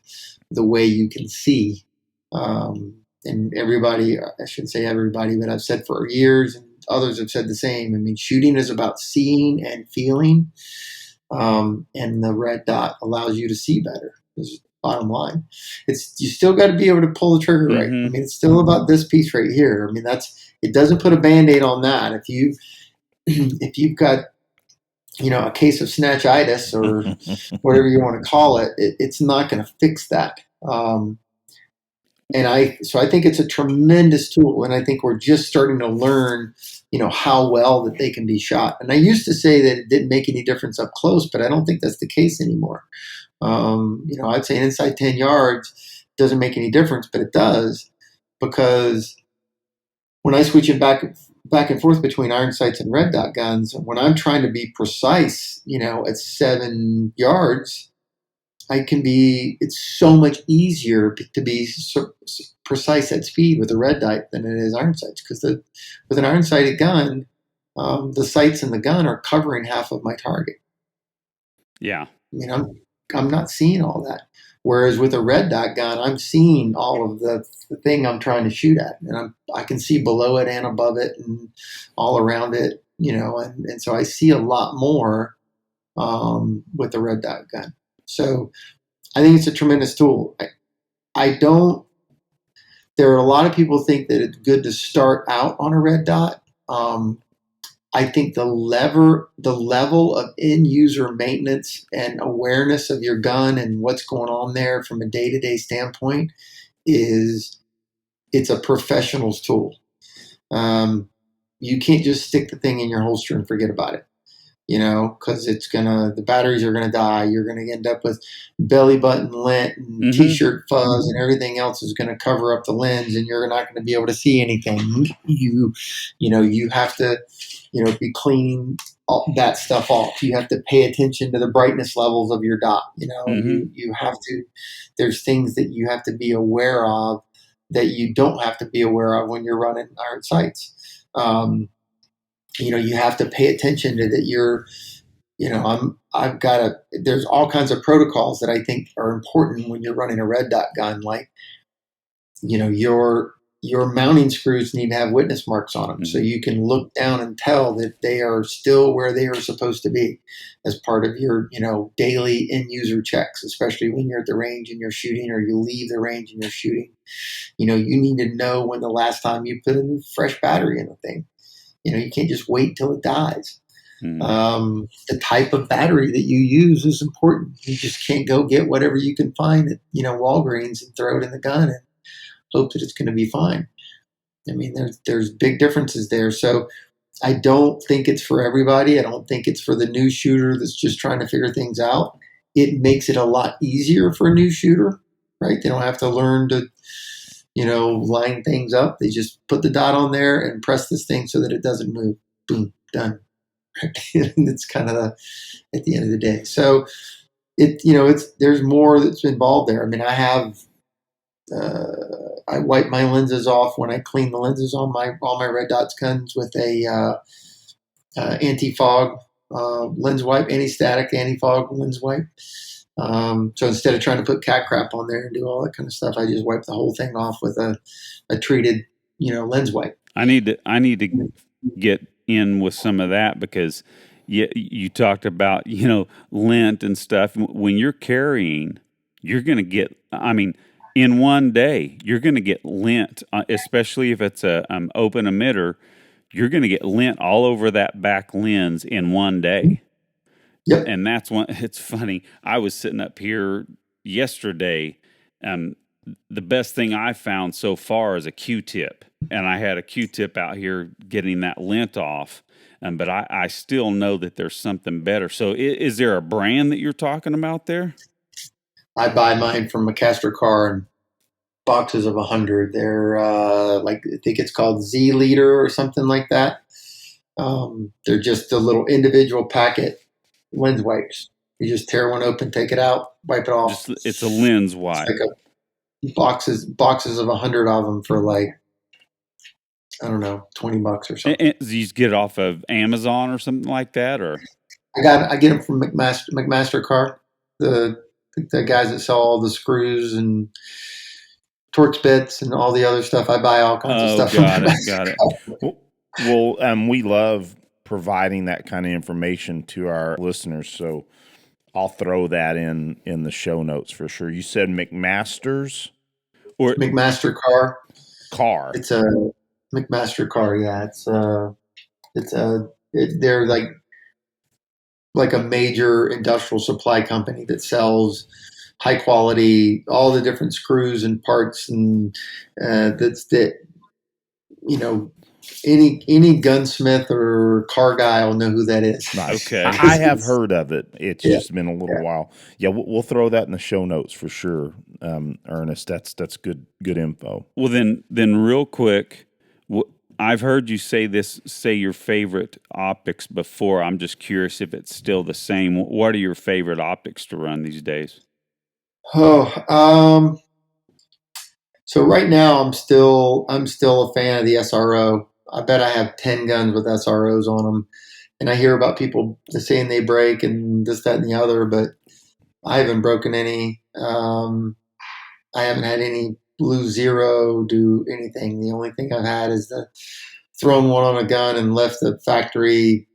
Speaker 4: the way you can see. And everybody, I shouldn't say everybody, but I've said for years, and others have said the same. I mean, shooting is about seeing and feeling, and the red dot allows you to see better. Is bottom line. You still got to be able to pull the trigger right. I mean, it's still about this piece right here. I mean, it doesn't put a Band-Aid on that. If you've got a case of snatchitis or whatever you want to call it, it's not going to fix that. So I think it's a tremendous tool, and I think we're just starting to learn, how well that they can be shot. And I used to say that it didn't make any difference up close, but I don't think that's the case anymore. I'd say inside 10 yards doesn't make any difference, but it does, because when I switch it back and forth between iron sights and red dot guns, when I'm trying to be precise, at 7 yards, it's so much easier to be precise at speed with a red dot than it is iron sights. Because with an iron sighted gun, the sights in the gun are covering half of my target.
Speaker 2: Yeah.
Speaker 4: I mean, I'm not seeing all that. Whereas with a red dot gun, I'm seeing all of the thing I'm trying to shoot at, and I can see below it and above it and all around it, and so I see a lot more with the red dot gun. So I think it's a tremendous tool. There are a lot of people think that it's good to start out on a red dot. I think the level of end user maintenance and awareness of your gun and what's going on there from a day-to-day standpoint it's a professional's tool. You can't just stick the thing in your holster and forget about it, because the batteries are gonna die. You're gonna end up with belly button lint and t-shirt fuzz, and everything else is gonna cover up the lens, and you're not gonna be able to see anything. You have to, be cleaning all that stuff off. You have to pay attention to the brightness levels of your dot. You have to. There's things that you have to be aware of that you don't have to be aware of when you're running iron sights. you have to pay attention to that. There's all kinds of protocols that I think are important when you're running a red dot gun. Like, your mounting screws need to have witness marks on them,
Speaker 2: Mhm.
Speaker 4: so you can look down and tell that they are still where they are supposed to be as part of your, daily end user checks, especially when you're at the range and you're shooting, or you leave the range and you're shooting. You need to know when the last time you put a new fresh battery in the thing. You can't just wait till it dies.
Speaker 2: Mhm.
Speaker 4: The type of battery that you use is important. You just can't go get whatever you can find at Walgreens and throw it in the gun and hope that it's going to be fine. I mean, there's big differences there. So I don't think it's for everybody. I don't think it's for the new shooter that's just trying to figure things out. It makes it a lot easier for a new shooter, right? They don't have to learn to, line things up. They just put the dot on there and press this thing so that it doesn't move. Boom, done. It's kind of at the end of the day. So there's more that's involved there. I mean, I wipe my lenses off when I clean the lenses on all my red dots guns with a anti-fog lens wipe, anti-static anti-fog lens wipe. So instead of trying to put cat crap on there and do all that kind of stuff, I just wipe the whole thing off with a treated lens wipe.
Speaker 2: I need to get in with some of that, because you talked about lint and stuff. When you're carrying, you're going to get. I mean, in one day, you're going to get lint, especially if it's a open emitter. You're going to get lint all over that back lens in one day.
Speaker 4: Yep.
Speaker 2: And that's one. It's funny. I was sitting up here yesterday. The best thing I found so far is a Q-tip, and I had a Q-tip out here getting that lint off. But I still know that there's something better. So is there a brand that you're talking about there?
Speaker 4: I buy mine from McMaster in boxes of 100. They're I think it's called Z Leader or something like that. They're just a little individual packet lens wipes. You just tear one open, take it out, wipe it off.
Speaker 2: It's a lens wipe.
Speaker 4: It's like boxes of 100 of them for I don't know, $20 or something.
Speaker 2: And you just get it off of Amazon or something like that, or
Speaker 4: I get them from McMaster, the guys that sell all the screws and Torx bits and all the other stuff. I buy all kinds of stuff.
Speaker 2: Got it.
Speaker 3: Well, we love providing that kind of information to our listeners, so I'll throw that in the show notes for sure. You said McMaster's
Speaker 2: or
Speaker 4: McMaster
Speaker 3: car.
Speaker 4: It's a McMaster car. Yeah, they're like a major industrial supply company that sells high quality, all the different screws and parts, and any gunsmith or car guy will know who that is.
Speaker 3: Nice.
Speaker 2: Okay.
Speaker 3: I have heard of it. It's just been a little while. Yeah, we'll throw that in the show notes for sure, Ernest. That's good info.
Speaker 2: Well, then real quick, I've heard you say your favorite optics before. I'm just curious if it's still the same. What are your favorite optics to run these days?
Speaker 4: So right now I'm still a fan of the SRO. I bet I have 10 guns with SROs on them, and I hear about people saying they break and this, that, and the other, but I haven't broken any. I haven't had any blue zero do anything. The only thing I've had is thrown one on a gun and left the factory,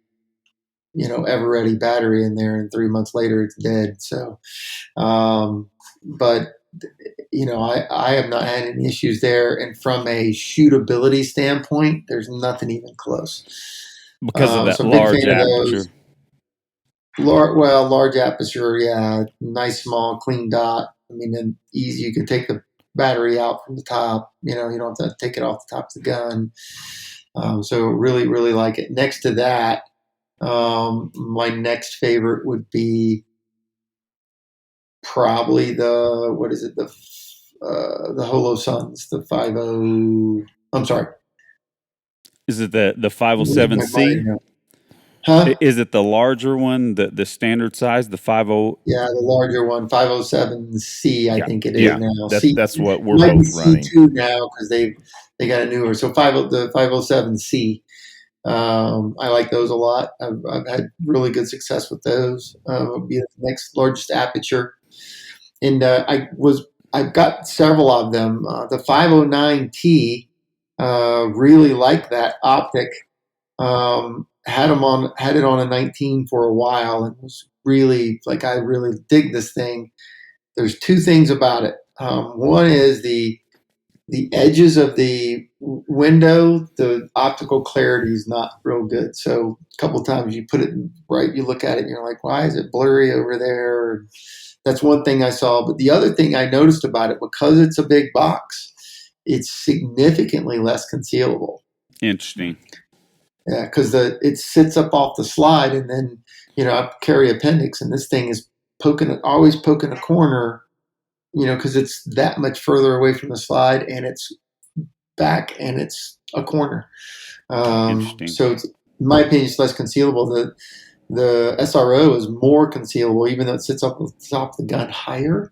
Speaker 4: ever ready battery in there, and 3 months later it's dead. So, but I have not had any issues there. And from a shootability standpoint, there's nothing even close.
Speaker 2: Because of that
Speaker 4: so
Speaker 2: large aperture.
Speaker 4: Large aperture, yeah. Nice, small, clean dot. I mean, and easy. You can take the battery out from the top. You don't have to take it off the top of the gun. So really, really like it. Next to that, my next favorite would be probably the Holo Suns, the 50. I'm sorry.
Speaker 2: Is it the 507C?
Speaker 4: Huh?
Speaker 2: Is it the larger one, the standard size, the 50?
Speaker 4: Yeah, the larger one, 507C, I think it is now.
Speaker 3: That's what we're both running.
Speaker 4: C2 now because they got a newer. So the 507C, I like those a lot. I've had really good success with those. Would be the next largest aperture, and I've got several of them. The 509T, really like that optic. Had it on a 19 for a while, and was really like, I really dig this thing. There's two things about it. One is the edges of the window, the optical clarity is not real good. So a couple of times you put it right, you look at it and you're like, why is it blurry over there? That's one thing I saw. But the other thing I noticed about it, because it's a big box, it's significantly less concealable.
Speaker 2: Interesting.
Speaker 4: Yeah, because it sits up off the slide, and then I carry appendix, and this thing is always poking a corner, because it's that much further away from the slide, and it's back, and it's a corner.
Speaker 2: Interesting.
Speaker 4: So it's, in my opinion, it's less concealable. The SRO is more concealable, even though it sits up on the top of the gun higher.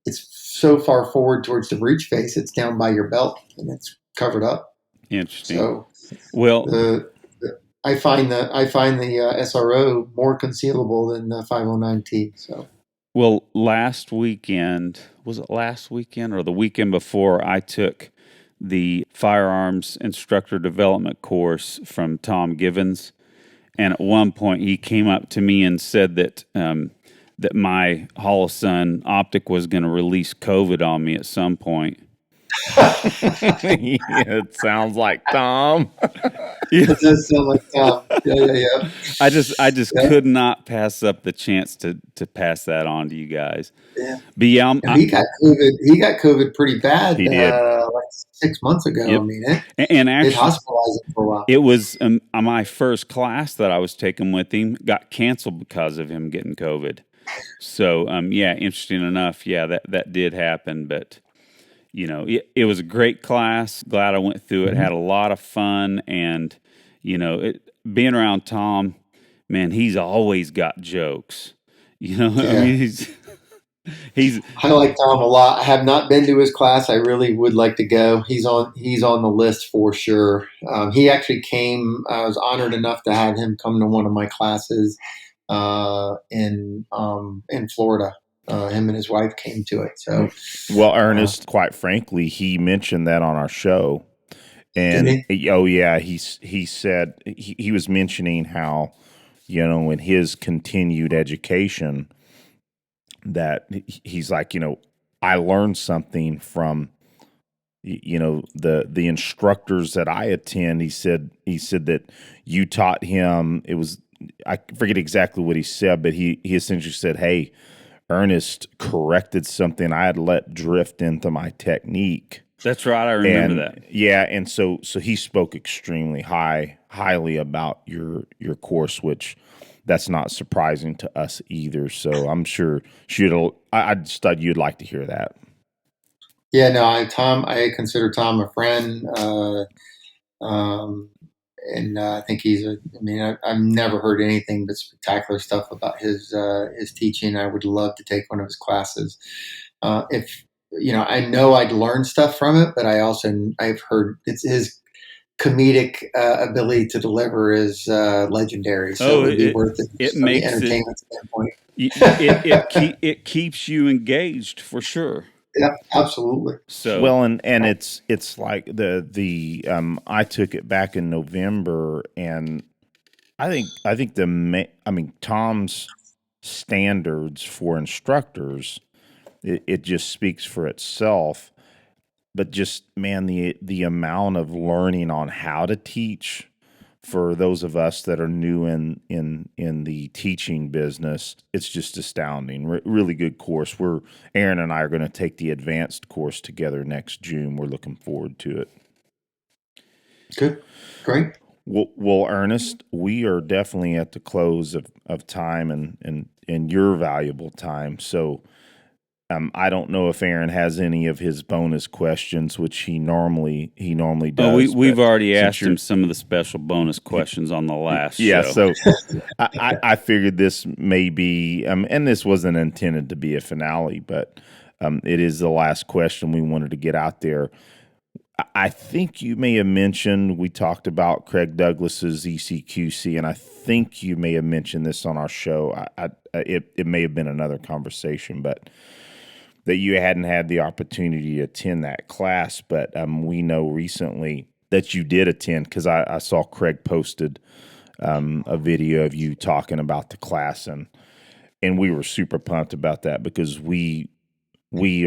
Speaker 4: It's so far forward towards the breech face, it's down by your belt, and it's covered up.
Speaker 2: Interesting.
Speaker 4: So,
Speaker 2: well,
Speaker 4: I find the SRO more concealable than the 509T. So,
Speaker 2: well, last weekend, was it last weekend or the weekend before, I took the firearms instructor development course from Tom Givens, and at one point he came up to me and said that that my Holosun optic was going to release COVID on me at some point.
Speaker 3: It sounds like Tom.
Speaker 4: It does sound like Tom. Yeah.
Speaker 2: I just could not pass up the chance to pass that on to you guys.
Speaker 4: Yeah.
Speaker 2: But yeah,
Speaker 4: He got COVID. He got COVID pretty bad.
Speaker 3: He did.
Speaker 4: Like 6 months ago.
Speaker 2: Yep.
Speaker 4: I mean,
Speaker 2: and actually,
Speaker 4: it hospitalized him for a while.
Speaker 2: it was my first class that I was taking with him got canceled because of him getting COVID. So yeah, interesting enough. Yeah, that did happen, but it was a great class. Glad I went through it. Had a lot of fun, and being around Tom, man, he's always got jokes.
Speaker 4: Yeah.
Speaker 2: I mean, he's.
Speaker 4: I like Tom a lot. I have not been to his class. I really would like to go. He's on the list for sure. He actually came. I was honored enough to have him come to one of my classes in Florida. Him and his wife came to it. So,
Speaker 3: well, Ernest, quite frankly, he mentioned that on our show, and oh yeah, he said he was mentioning how in his continued education that he's like I learned something from the instructors that I attend. He said that you taught him. It was, I forget exactly what he said, but he essentially said, hey, Ernest corrected something I had let drift into my technique.
Speaker 2: That's right. I remember that.
Speaker 3: Yeah, and so he spoke extremely highly about your course, which that's not surprising to us either. So I'm sure I just thought you'd like to hear that.
Speaker 4: Yeah, no, I consider Tom a friend. And I think I've never heard anything but spectacular stuff about his teaching. I would love to take one of his classes. If I know I'd learn stuff from it, but I've heard his comedic ability to deliver is legendary. So it would be worth it.
Speaker 2: It
Speaker 4: from
Speaker 2: makes
Speaker 4: the entertainment standpoint.
Speaker 2: It keeps you engaged for sure.
Speaker 4: Yeah, absolutely.
Speaker 2: So
Speaker 3: well, and it's like the I took it back in November, and I think Tom's standards for instructors, it just speaks for itself. But just man, the amount of learning on how to teach for those of us that are new in the teaching business, it's just astounding. Really good course. Aaron and I are going to take the advanced course together next June. We're looking forward to it.
Speaker 4: Good. Great.
Speaker 3: Well, Ernest, we are definitely at the close of time and your valuable time. So I don't know if Aaron has any of his bonus questions, which he normally does.
Speaker 2: We've already asked him some of the special bonus questions on the last show.
Speaker 3: Yeah, so I figured this may be, and this wasn't intended to be a finale, but it is the last question we wanted to get out there. I think you may have mentioned, we talked about Craig Douglas's ECQC, and I think you may have mentioned this on our show. It may have been another conversation, but that you hadn't had the opportunity to attend that class. But we know recently that you did attend, because I saw Craig posted a video of you talking about the class, and we were super pumped about that, because we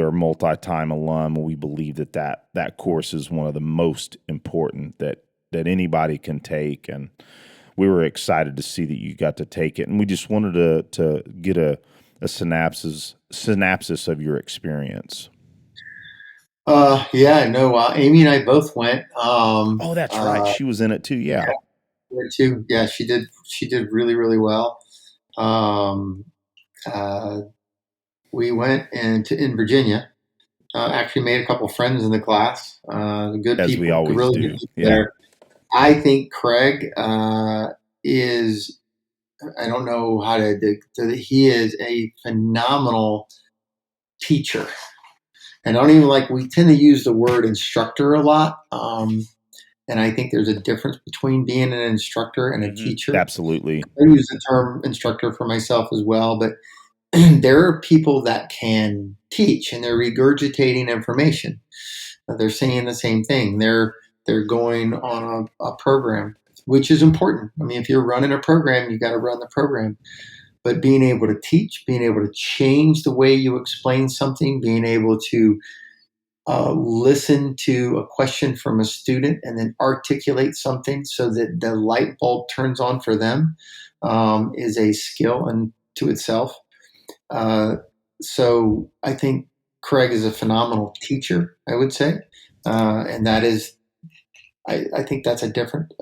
Speaker 3: are multi-time alum, and we believe that course is one of the most important that anybody can take, and we were excited to see that you got to take it, and we just wanted to get a synopsis of your experience.
Speaker 4: Aimee and I both went.
Speaker 3: Oh, that's right, she was in it too. Yeah,
Speaker 4: too. Yeah, she did. She did really, really well. We went in Virginia. Actually made a couple friends in the class. Good
Speaker 3: as
Speaker 4: people,
Speaker 3: we always
Speaker 4: really
Speaker 3: do.
Speaker 4: good people
Speaker 3: Yeah,
Speaker 4: there. I think Craig is. I don't know how he is a phenomenal teacher. And I don't even we tend to use the word instructor a lot. And I think there's a difference between being an instructor and a teacher.
Speaker 3: absolutely.
Speaker 4: I use the term instructor for myself as well, but there are people that can teach and they're regurgitating information. They're saying the same thing. They're going on a program, which is important. I mean, if you're running a program, you got to run the program. But being able to teach, being able to change the way you explain something, being able to listen to a question from a student and then articulate something so that the light bulb turns on for them is a skill unto itself. So I think Craig is a phenomenal teacher, I would say. And that is, I think that's a difference.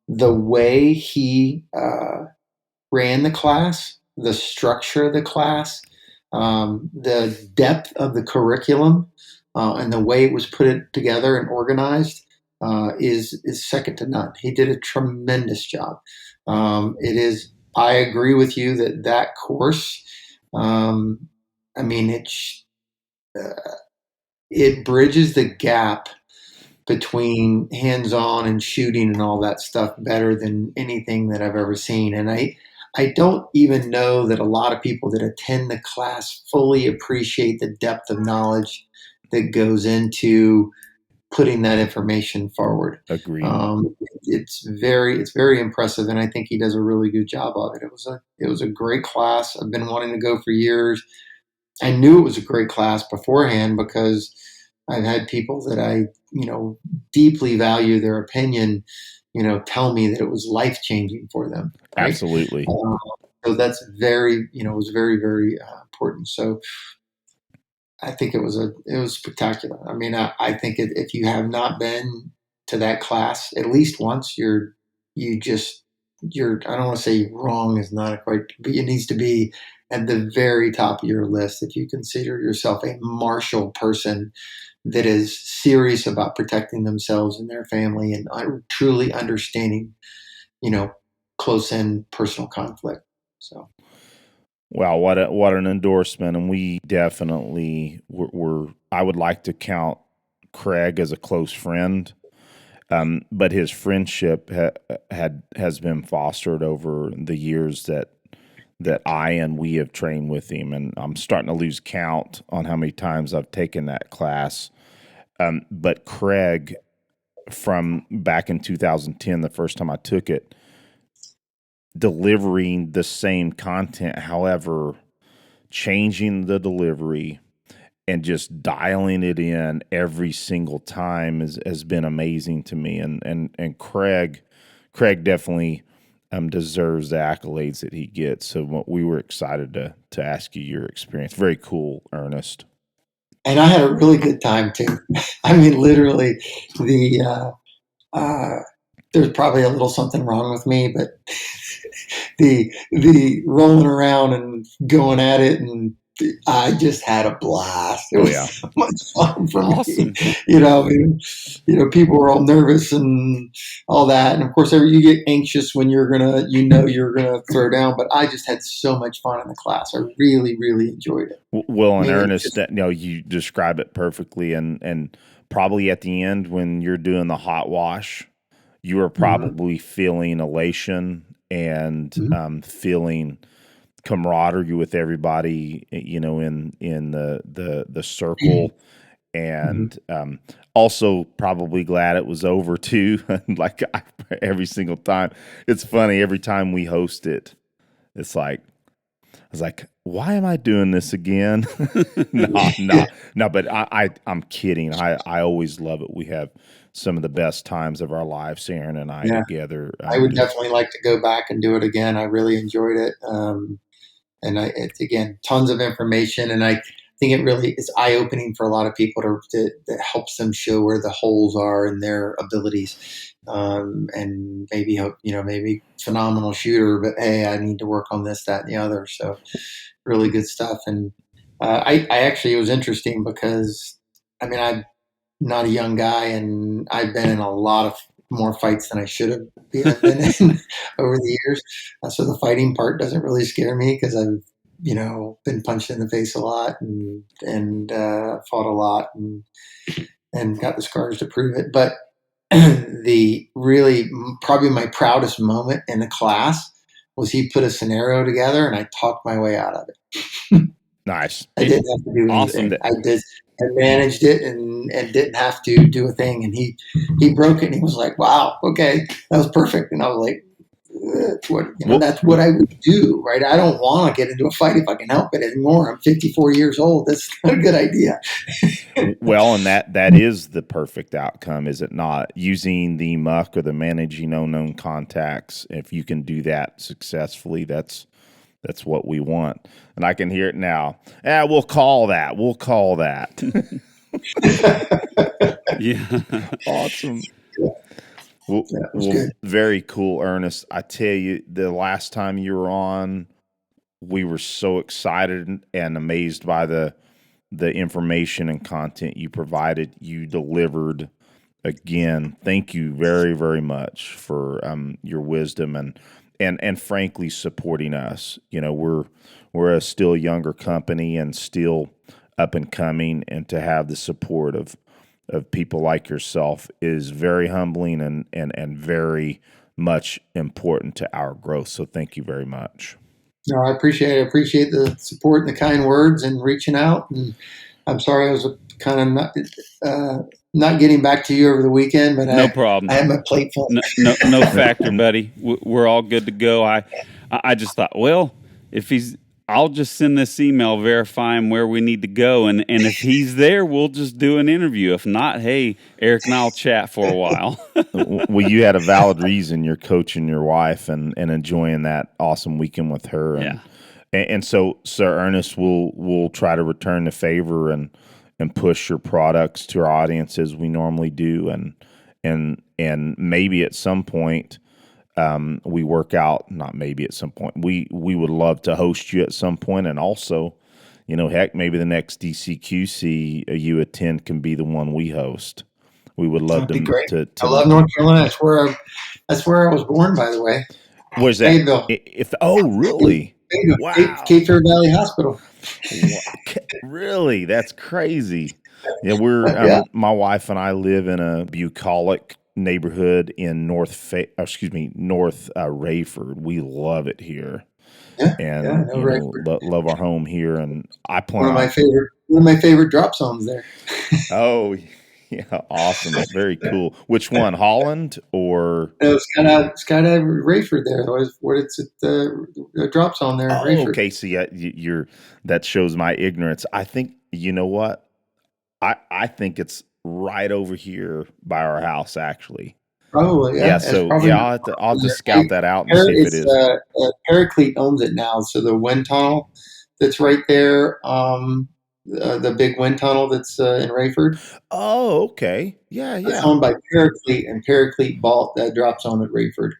Speaker 4: The way he ran the class, the structure of the class, the depth of the curriculum, and the way it was put together and organized is second to none. He did a tremendous job. It is. I agree with you that course. I mean, it bridges the gap between hands-on and shooting and all that stuff better than anything that I've ever seen. And I don't even know that a lot of people that attend the class fully appreciate the depth of knowledge that goes into putting that information forward.
Speaker 3: Agreed.
Speaker 4: It's very impressive, and I think he does a really good job of it. It was a great class. I've been wanting to go for years. I knew it was a great class beforehand because I've had people that I, deeply value their opinion, tell me that it was life-changing for them. Right?
Speaker 3: Absolutely.
Speaker 4: So that's very, it was very, very important. So I think it was spectacular. I mean, I think if you have not been to that class at least once, I don't want to say wrong is not quite, but it needs to be at the very top of your list if you consider yourself a martial person that is serious about protecting themselves and their family and truly understanding, close-in personal conflict. So.
Speaker 3: Wow, what an endorsement, and we definitely I would like to count Craig as a close friend, but his friendship has been fostered over the years that I and we have trained with him, and I'm starting to lose count on how many times I've taken that class. But Craig, from back in 2010, the first time I took it, delivering the same content, however, changing the delivery and just dialing it in every single time has been amazing to me. And Craig definitely deserves the accolades that he gets. So we were excited to ask you your experience. Very cool, Ernest.
Speaker 4: And I had a really good time too. I mean, literally, there's probably a little something wrong with me, but the rolling around and going at it and I just had a blast. It
Speaker 3: Oh,
Speaker 4: was
Speaker 3: yeah.
Speaker 4: so much fun for
Speaker 2: Awesome.
Speaker 4: me. People were all nervous and all that, and of course, you get anxious when you're gonna throw down. But I just had so much fun in the class. I really, really enjoyed it.
Speaker 3: Well,
Speaker 4: I
Speaker 3: and
Speaker 4: mean,
Speaker 3: Ernest, you describe it perfectly, and probably at the end when you're doing the hot wash, you are probably feeling elation and feeling camaraderie with everybody, in the circle, and also probably glad it was over too. Like every single time, it's funny. Every time we host it, it's like I was like, why am I doing this again? No. But I'm kidding. I always love it. We have some of the best times of our lives, Aaron and I
Speaker 4: yeah,
Speaker 3: together.
Speaker 4: I would definitely like to go back and do it again. I really enjoyed it. And it's again, tons of information. And I think it really is eye opening for a lot of people that helps them show where the holes are in their abilities. And maybe phenomenal shooter, but hey, I need to work on this, that, and the other. So really good stuff. And I actually, it was interesting because I'm not a young guy, and I've been in a lot of more fights than I should have been in over the years. So the fighting part doesn't really scare me because I've been punched in the face a lot and fought a lot and got the scars to prove it. But the really probably my proudest moment in the class was he put a scenario together and I talked my way out of it.
Speaker 3: Nice.
Speaker 4: I didn't have to do
Speaker 2: Awesome.
Speaker 4: anything. I managed it and didn't have to do a thing. And he broke it and he was like, wow, okay, that was perfect. And I was like, that's what I would do, right? I don't want to get into a fight if I can help it anymore. I'm 54 years old. That's not a good idea.
Speaker 3: Well, and that is the perfect outcome, is it not? Using the muck or the managing unknown contacts, if you can do that successfully, that's what we want. And I can hear it now. We'll call that.
Speaker 2: Yeah.
Speaker 3: Awesome.
Speaker 4: Yeah, it was good.
Speaker 3: Very cool, Ernest. I tell you, the last time you were on, we were so excited and amazed by the information and content you provided. You delivered again. Thank you very, very much for your wisdom and frankly supporting us. We're a still younger company and still up and coming, and to have the support of people like yourself is very humbling and very much important to our growth. So thank you very much.
Speaker 4: No, I appreciate it. I appreciate the support and the kind words and reaching out. And I'm sorry I was kind of not getting back to you over the weekend, but
Speaker 2: No problem.
Speaker 4: I had my plate full.
Speaker 2: No factor, buddy. We're all good to go. I just thought, well, I'll just send this email verifying where we need to go, and if he's there, we'll just do an interview. If not, hey, Eric and I'll chat for a while.
Speaker 3: Well, you had a valid reason. You're coaching your wife and enjoying that awesome weekend with her, and so Sir Ernest, we'll try to return the favor and push your products to our audience as we normally do, and maybe at some point. We work out, not maybe at some point. We would love to host you at some point, and also, heck, maybe the next DCQC you attend can be the one we host. We would love
Speaker 4: That'd be great.
Speaker 3: to.
Speaker 4: I love North Carolina. That's where I was born, by the way.
Speaker 3: Where's that?
Speaker 4: Fayetteville.
Speaker 3: Really?
Speaker 4: Fayetteville.
Speaker 3: Wow.
Speaker 4: Cape Fear Valley Hospital.
Speaker 3: Really? That's crazy. Yeah, my wife and I live in a bucolic neighborhood in North Rayford. We love it here, and love our home here. And I plan
Speaker 4: one of my favorite drop zones there.
Speaker 3: Oh, yeah, awesome, very cool. Which one, Holland or?
Speaker 4: No, Skydive Rayford there. It's at the drop zone there.
Speaker 3: Oh,
Speaker 4: Rayford.
Speaker 3: okay. See, that shows my ignorance. I think you know what. I think it's right over here by our house, actually.
Speaker 4: Probably, yeah.
Speaker 3: Yeah, so I'll have to scout that out and see if it is.
Speaker 4: Paraclete owns it now, so the wind tunnel that's right there, the big wind tunnel that's in Rayford.
Speaker 3: Oh, okay. Yeah.
Speaker 4: It's owned by Paraclete, and Paraclete bought that drop zone at Rayford.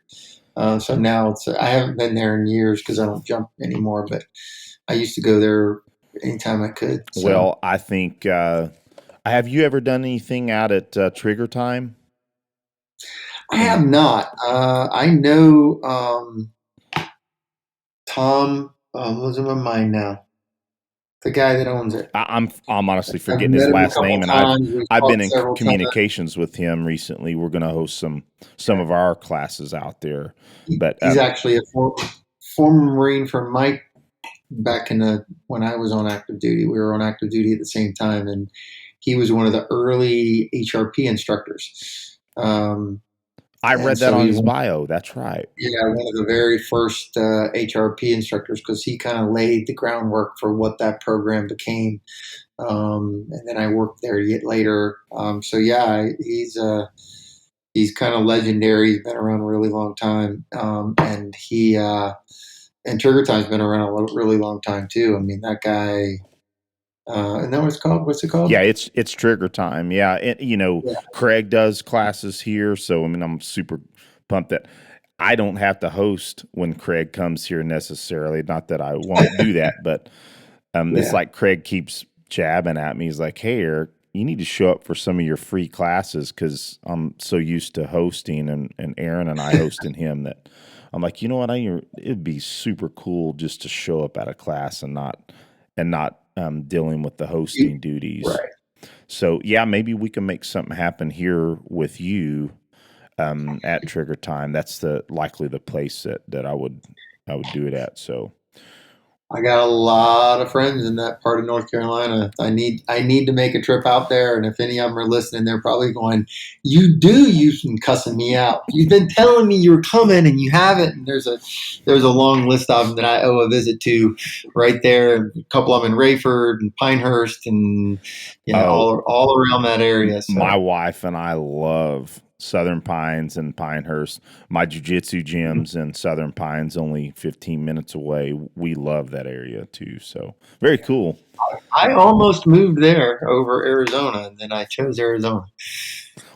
Speaker 4: So now I haven't been there in years because I don't jump anymore, but I used to go there anytime I could. So.
Speaker 3: Well, I think, have you ever done anything out at Trigger Time?
Speaker 4: I have not. I know Tom. What's in my mind now? The guy that owns it.
Speaker 3: I'm honestly
Speaker 4: I've
Speaker 3: forgetting his
Speaker 4: met him a
Speaker 3: last
Speaker 4: couple
Speaker 3: name, and
Speaker 4: times. We've
Speaker 3: I've been
Speaker 4: talked
Speaker 3: in
Speaker 4: several times.
Speaker 3: communications with him recently. We're going to host some of our classes out there. But
Speaker 4: He's actually a former Marine from Mike back when I was on active duty. We were on active duty at the same time, and he was one of the early HRP instructors.
Speaker 3: I read that on his bio. That's right.
Speaker 4: Yeah, one of the very first HRP instructors, because he kind of laid the groundwork for what that program became. And then I worked there yet later. So yeah, he's kind of legendary. He's been around a really long time, and and Trigger Time's been around a really long time too. I mean, that guy. And that what it's called? What's it called?
Speaker 3: Yeah, it's Trigger Time. Yeah, Craig does classes here, so I mean, I'm super pumped that I don't have to host when Craig comes here necessarily. Not that I won't do that, but it's like Craig keeps jabbing at me. He's like, "Hey, Eric, you need to show up for some of your free classes," because I'm so used to hosting and Aaron and I hosting him that I'm like, you know what? It'd be super cool just to show up at a class and not dealing with the hosting duties.
Speaker 4: Right.
Speaker 3: So yeah, maybe we can make something happen here with you at Trigger Time. That's likely the place that I would do it at. So
Speaker 4: I got a lot of friends in that part of North Carolina. I need to make a trip out there, and if any of them are listening, they're probably going, "You've been cussing me out. You've been telling me you were coming, and you haven't." And there's a long list of them that I owe a visit to, right there. A couple of them in Rayford and Pinehurst, and all around that area. So.
Speaker 3: My wife and I love Southern Pines and Pinehurst. My jiu-jitsu gyms in Southern Pines, only 15 minutes away. We love that area too. So very cool.
Speaker 4: I almost moved there over Arizona, and then I chose Arizona.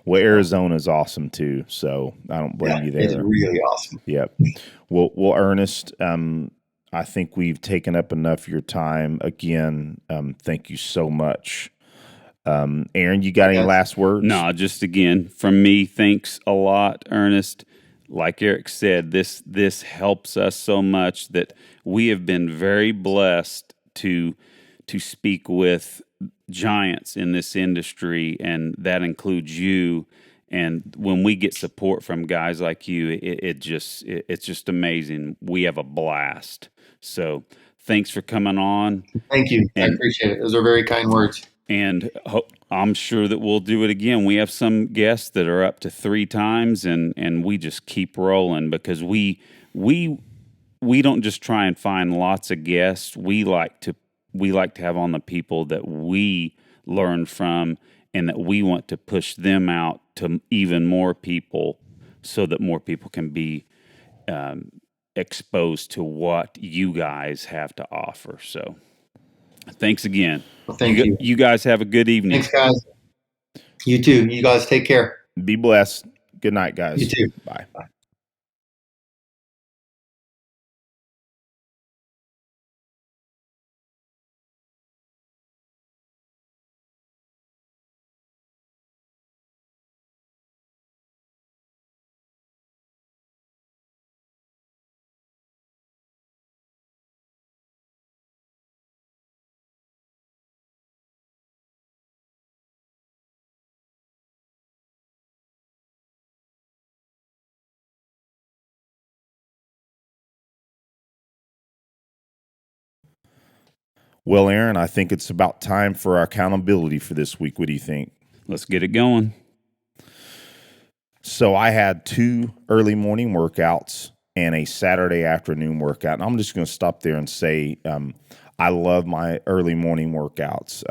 Speaker 3: Well, Arizona is awesome too. So I don't blame you there.
Speaker 4: It's really awesome.
Speaker 3: Yep. Well, Ernest, I think we've taken up enough of your time. Again, thank you so much. Aaron, you got any last words?
Speaker 2: No, just again, from me, thanks a lot, Ernest. Like Eric said, this helps us so much that we have been very blessed to speak with giants in this industry, and that includes you. And when we get support from guys like you, it's just amazing. We have a blast. So thanks for coming on.
Speaker 4: Thank you. I appreciate it. Those are very kind words.
Speaker 2: And I'm sure that we'll do it again. We have some guests that are up to 3 times, and we just keep rolling because we don't just try and find lots of guests. We like to have on the people that we learn from and that we want to push them out to even more people so that more people can be exposed to what you guys have to offer. So thanks again.
Speaker 4: Well, thank you.
Speaker 2: You guys have a good evening.
Speaker 4: Thanks, guys. You too. You guys take care.
Speaker 3: Be blessed. Good night, guys.
Speaker 4: You too.
Speaker 3: Bye.
Speaker 4: Bye.
Speaker 3: Well, Aaron, I think it's about time for our accountability for this week. What do you think?
Speaker 2: Let's get it going.
Speaker 3: So I had 2 early morning workouts and a Saturday afternoon workout. And I'm just going to stop there and say I love my early morning workouts.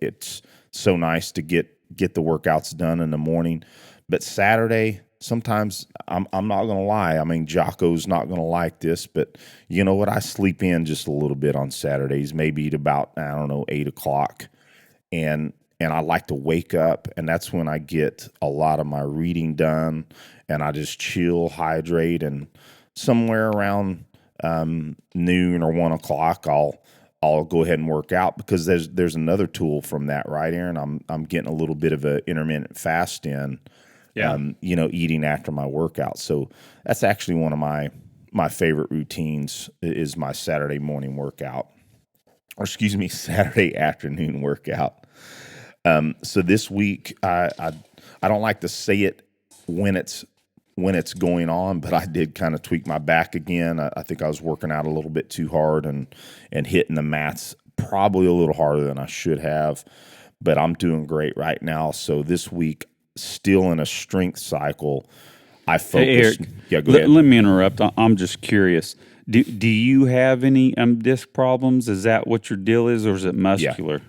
Speaker 3: It's so nice to get the workouts done in the morning. But Saturday, sometimes I'm not going to lie. I mean, Jocko's not going to like this, but you know what? I sleep in just a little bit on Saturdays, maybe at about, 8 o'clock. And I like to wake up, and that's when I get a lot of my reading done, and I just chill, hydrate, and somewhere around noon or 1 o'clock, I'll go ahead and work out, because there's another tool from that, right, Aaron? I'm getting a little bit of an intermittent fast in, eating after my workout. So that's actually one of my favorite routines is my Saturday morning workout, or excuse me, Saturday afternoon workout. So this week, I don't like to say it when it's going on, but I did kind of tweak my back again. I think I was working out a little bit too hard and hitting the mats probably a little harder than I should have, but I'm doing great right now. So this week, still in a strength cycle, I focus.
Speaker 2: Hey, Eric,
Speaker 3: yeah, go ahead.
Speaker 2: Let me interrupt. I'm just curious. Do you have any disc problems? Is that what your deal is, or is it muscular?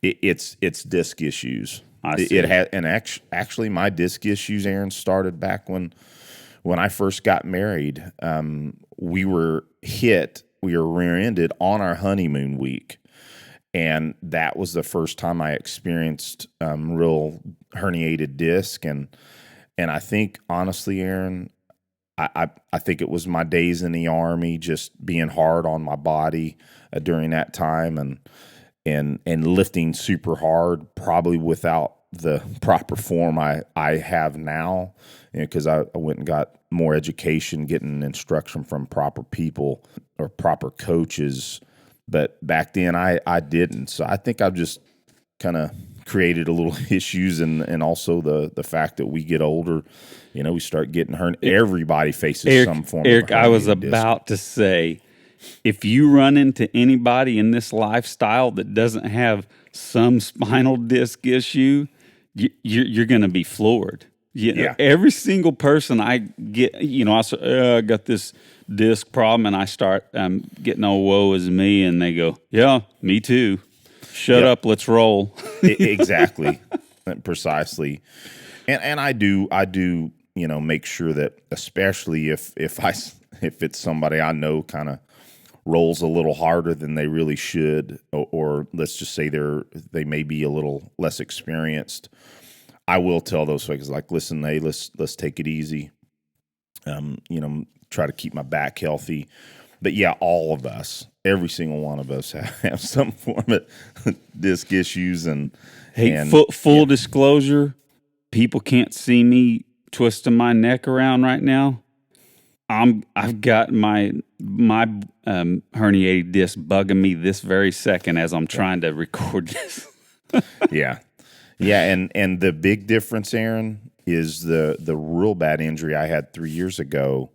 Speaker 3: Yeah. It's disc issues.
Speaker 2: I see.
Speaker 3: It had, and actually, my disc issues, Aaron, started back when I first got married. We were rear-ended on our honeymoon week, and that was the first time I experienced real herniated disc. And I think, honestly, Aaron, I think it was my days in the Army, just being hard on my body during that time, and lifting super hard, probably without the proper form I have now, because I went and got more education, getting instruction from proper people or proper coaches. But back then I didn't. So I think I've just kind of created a little issues, and also the fact that we get older, we start getting hurt. Everybody faces some form of herniated disc.
Speaker 2: I was about to say, if you run into anybody in this lifestyle that doesn't have some spinal disc issue, you're going to be floored.
Speaker 3: Yeah.
Speaker 2: Every single person I get, I say, I got this disc problem, and I start getting all woe is me, and they go, yeah, me too. Shut up, let's roll.
Speaker 3: Exactly, precisely. And I do, make sure that, especially if it's somebody I know kind of rolls a little harder than they really should, or let's just say they may be a little less experienced, I will tell those folks, like, listen, hey, let's take it easy. Try to keep my back healthy. But yeah, all of us, every single one of us have some form of disc issues. And
Speaker 2: hey, full disclosure, people can't see me twisting my neck around right now. I've got my herniated disc bugging me this very second as I'm trying to record this.
Speaker 3: Yeah. And the big difference, Aaron, is the real bad injury I had 3 years ago.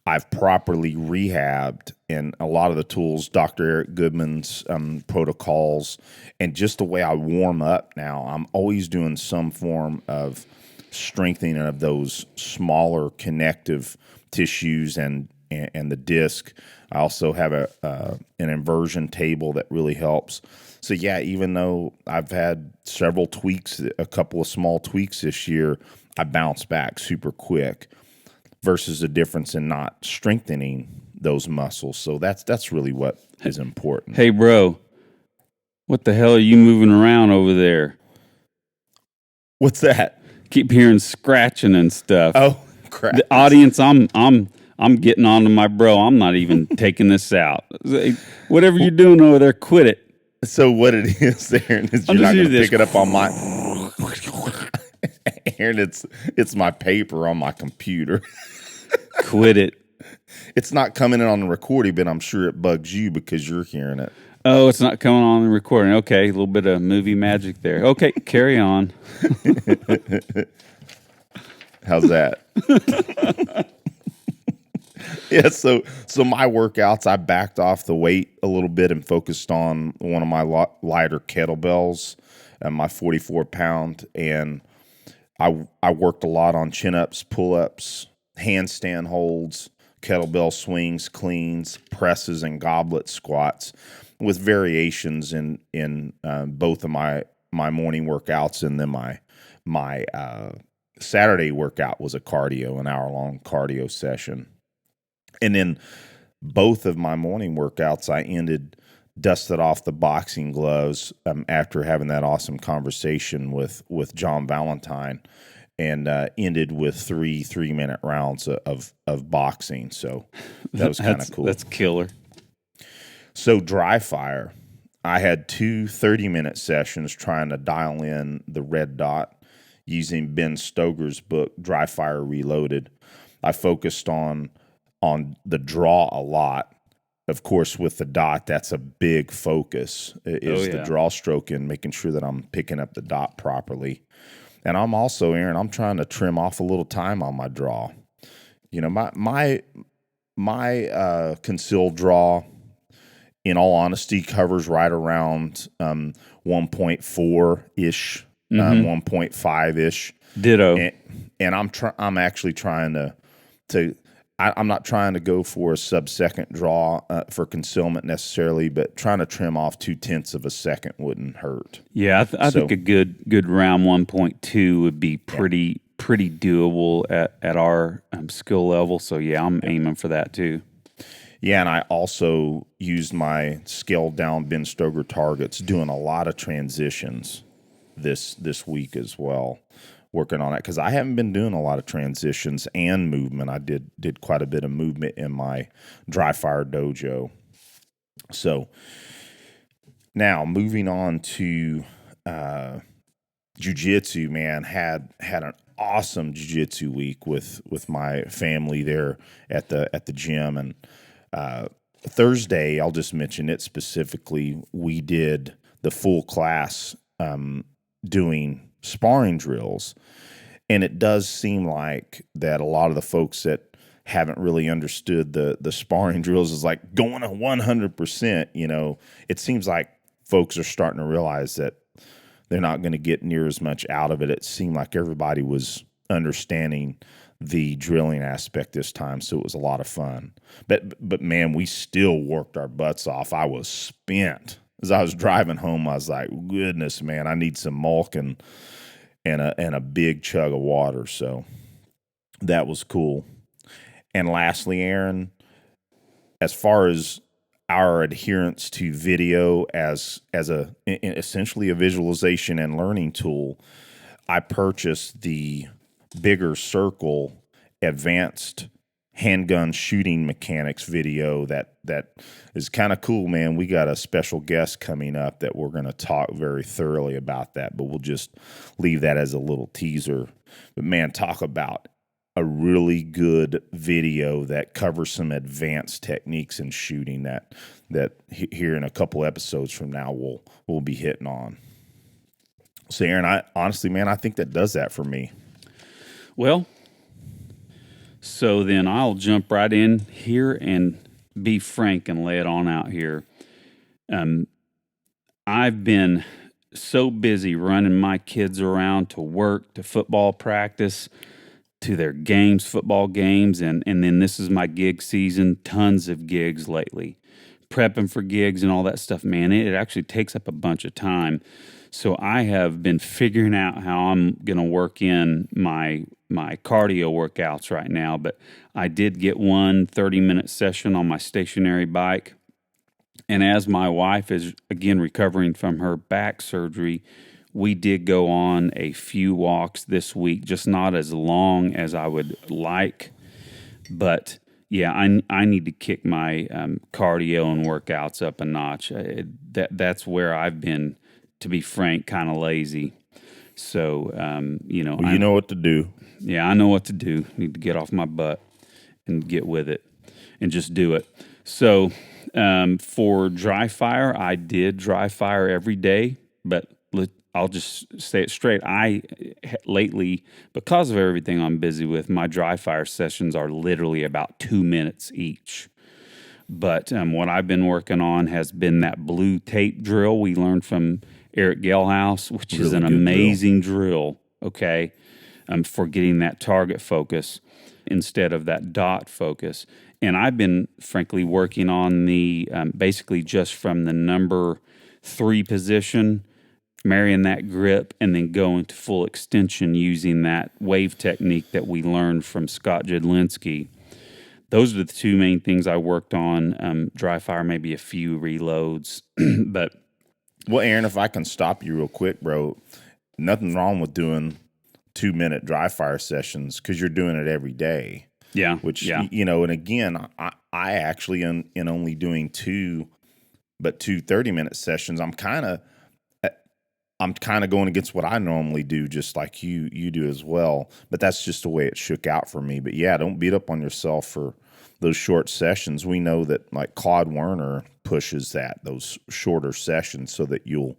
Speaker 3: I've properly rehabbed, and a lot of the tools, Dr. Eric Goodman's protocols, and just the way I warm up now, I'm always doing some form of strengthening of those smaller connective tissues and the disc. I also have an inversion table that really helps. So yeah, even though I've had several tweaks, a couple of small tweaks this year, I bounce back super quick, versus the difference in not strengthening those muscles. So that's really what is important.
Speaker 2: Hey, bro, what the hell are you moving around over there?
Speaker 3: What's that?
Speaker 2: Keep hearing scratching and stuff.
Speaker 3: Oh, crap.
Speaker 2: The audience, I'm getting on to my bro. I'm not even taking this out. Whatever you're doing over there, quit it.
Speaker 3: So what it is, Aaron, is you're not going to pick it up on my... Aaron, it's my paper on my computer.
Speaker 2: Quit it.
Speaker 3: It's not coming in on the recording, but I'm sure it bugs you because you're hearing it.
Speaker 2: Oh, it's not coming on the recording. Okay, a little bit of movie magic there. Okay, carry on.
Speaker 3: How's that? Yeah, so my workouts, I backed off the weight a little bit and focused on one of my lighter kettlebells, my 44-pound, and I worked a lot on chin-ups, pull-ups, handstand holds, kettlebell swings, cleans, presses, and goblet squats, with variations in both of my morning workouts, and then my Saturday workout was an hour-long cardio session. And then both of my morning workouts, I dusted off the boxing gloves after having that awesome conversation with John Valentine, and ended with three 3-minute rounds of boxing. So that was kind of cool.
Speaker 2: That's killer.
Speaker 3: So dry fire, I had two 30-minute sessions trying to dial in the red dot using Ben Stoger's book, Dry Fire Reloaded. I focused on the draw a lot. Of course, with the dot, that's a big focus, is the draw stroke and making sure that I'm picking up the dot properly. And I'm also, Aaron, I'm trying to trim off a little time on my draw. You know, my concealed draw, in all honesty, covers right around 1.4-ish, 1.5-ish.
Speaker 2: Ditto.
Speaker 3: And I'm actually trying to I'm not trying to go for a sub-second draw for concealment necessarily, but trying to trim off 0.2 of a second wouldn't hurt.
Speaker 2: Yeah, I think a good round 1.2 would be pretty doable at our skill level. So yeah, I'm aiming for that too.
Speaker 3: Yeah, and I also used my scaled down Ben Stoger targets, doing a lot of transitions this week as well, working on that because I haven't been doing a lot of transitions and movement. I did quite a bit of movement in my dry fire dojo. So now moving on to jiu-jitsu, man, had an awesome jiu-jitsu week with my family there at the gym. And Thursday, I'll just mention it specifically, we did the full class doing sparring drills. And it does seem like that a lot of the folks that haven't really understood the sparring drills is like going to 100%, you know. It seems like folks are starting to realize that they're not going to get near as much out of it. It seemed like everybody was understanding the drilling aspect this time, so it was a lot of fun. But man, we still worked our butts off. I was spent. As I was driving home, I was like, goodness, man, I need some milk and a big chug of water. So that was cool. And lastly, Aaron, as far as our adherence to video as essentially a visualization and learning tool, I purchased the Bigger Circle advanced handgun shooting mechanics video that is kind of cool, man. We got a special guest coming up that we're going to talk very thoroughly about that, but we'll just leave that as a little teaser. But man, talk about a really good video that covers some advanced techniques in shooting that here in a couple episodes from now we'll be hitting on. So Aaron, I honestly, man, I think that does that for me.
Speaker 2: Well, so then I'll jump right in here and be frank and lay it on out here. I've been so busy running my kids around to work, to football practice, to their games, football games, and then this is my gig season, tons of gigs lately. Prepping for gigs and all that stuff, man, it actually takes up a bunch of time. So I have been figuring out how I'm going to work in my cardio workouts right now, but I did get one 30-minute session on my stationary bike. And as my wife is, again, recovering from her back surgery, we did go on a few walks this week, just not as long as I would like. But, yeah, I need to kick my cardio and workouts up a notch. That's where I've been, to be frank, kind of lazy. So, you know
Speaker 3: what to do.
Speaker 2: Yeah, I know what to do. Need to get off my butt and get with it and just do it. So, for dry fire, I did dry fire every day, but I'll just say it straight. Lately, because of everything I'm busy with, my dry fire sessions are literally about 2 minutes each. But what I've been working on has been that blue tape drill we learned from Eric Gelhaus, which really is an amazing drill, okay, for getting that target focus instead of that dot focus. And I've been, frankly, working on the basically just from the number 3 position, marrying that grip, and then going to full extension using that wave technique that we learned from Scott Jedlinski. Those are the 2 main things I worked on. Dry fire, maybe a few reloads, but...
Speaker 3: Well, Aaron, if I can stop you real quick, bro, nothing wrong with doing 2-minute dry fire sessions because you're doing it every day.
Speaker 2: Yeah.
Speaker 3: Which, you know, and again, I actually in only doing 2 but 2 30-minute sessions, I'm kind of going against what I normally do, just like you do as well. But that's just the way it shook out for me. But yeah, don't beat up on yourself for those short sessions. We know that like Claude Werner pushes those shorter sessions so that you'll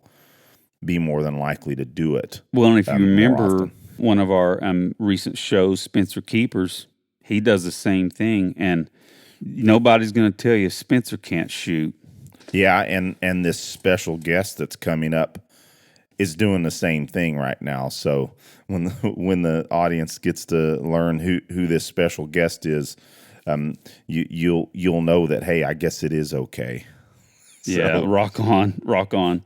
Speaker 3: be more than likely to do it.
Speaker 2: Well, and if you remember
Speaker 3: often.
Speaker 2: one of our recent shows, Spencer Keepers, he does the same thing, and nobody's going to tell you Spencer can't shoot.
Speaker 3: Yeah, and this special guest that's coming up is doing the same thing right now. So when the audience gets to learn who this special guest is, you'll know that, hey, I guess it is okay.
Speaker 2: Yeah, rock on.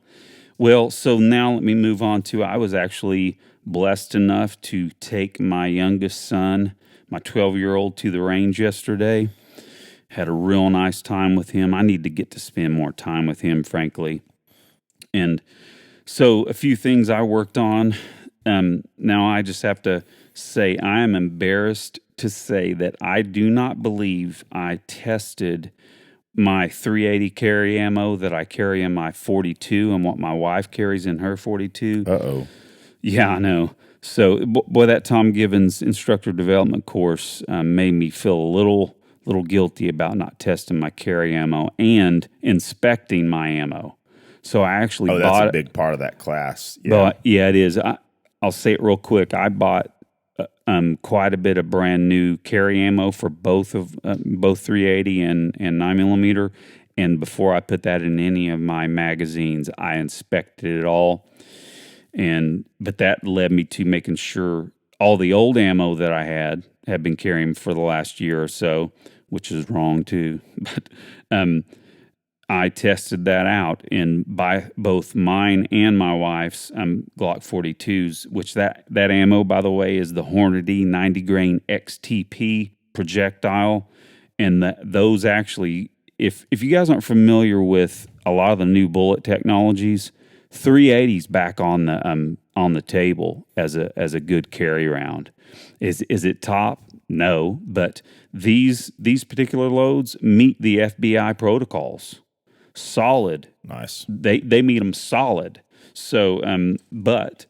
Speaker 2: Well, so now let me move on to, I was actually blessed enough to take my youngest son, my 12-year-old, to the range yesterday. Had a real nice time with him. I need to get to spend more time with him, frankly. And so a few things I worked on. Now I just have to say I am embarrassed to say that I do not believe I tested my 380 carry ammo that I carry in my 42 and what my wife carries in her 42.
Speaker 3: Uh-oh.
Speaker 2: Yeah, I know. So, boy, that Tom Givens instructor development course made me feel a little guilty about not testing my carry ammo and inspecting my ammo. So I actually bought...
Speaker 3: that's a big part of that class. Yeah,
Speaker 2: but yeah, it is. I'll say it real quick. I bought quite a bit of brand new carry ammo for both 380 and 9mm. And before I put that in any of my magazines, I inspected it all. But that led me to making sure all the old ammo that I had been carrying for the last year or so, which is wrong too. But I tested that out by both mine and my wife's Glock 42s, which that ammo, by the way, is the Hornady 90 grain XTP projectile. And those actually, if you guys aren't familiar with a lot of the new bullet technologies, 380's back on the table as a good carry round. Is it top? No, but these particular loads meet the FBI protocols. Solid.
Speaker 3: Nice.
Speaker 2: They meet them solid. So, but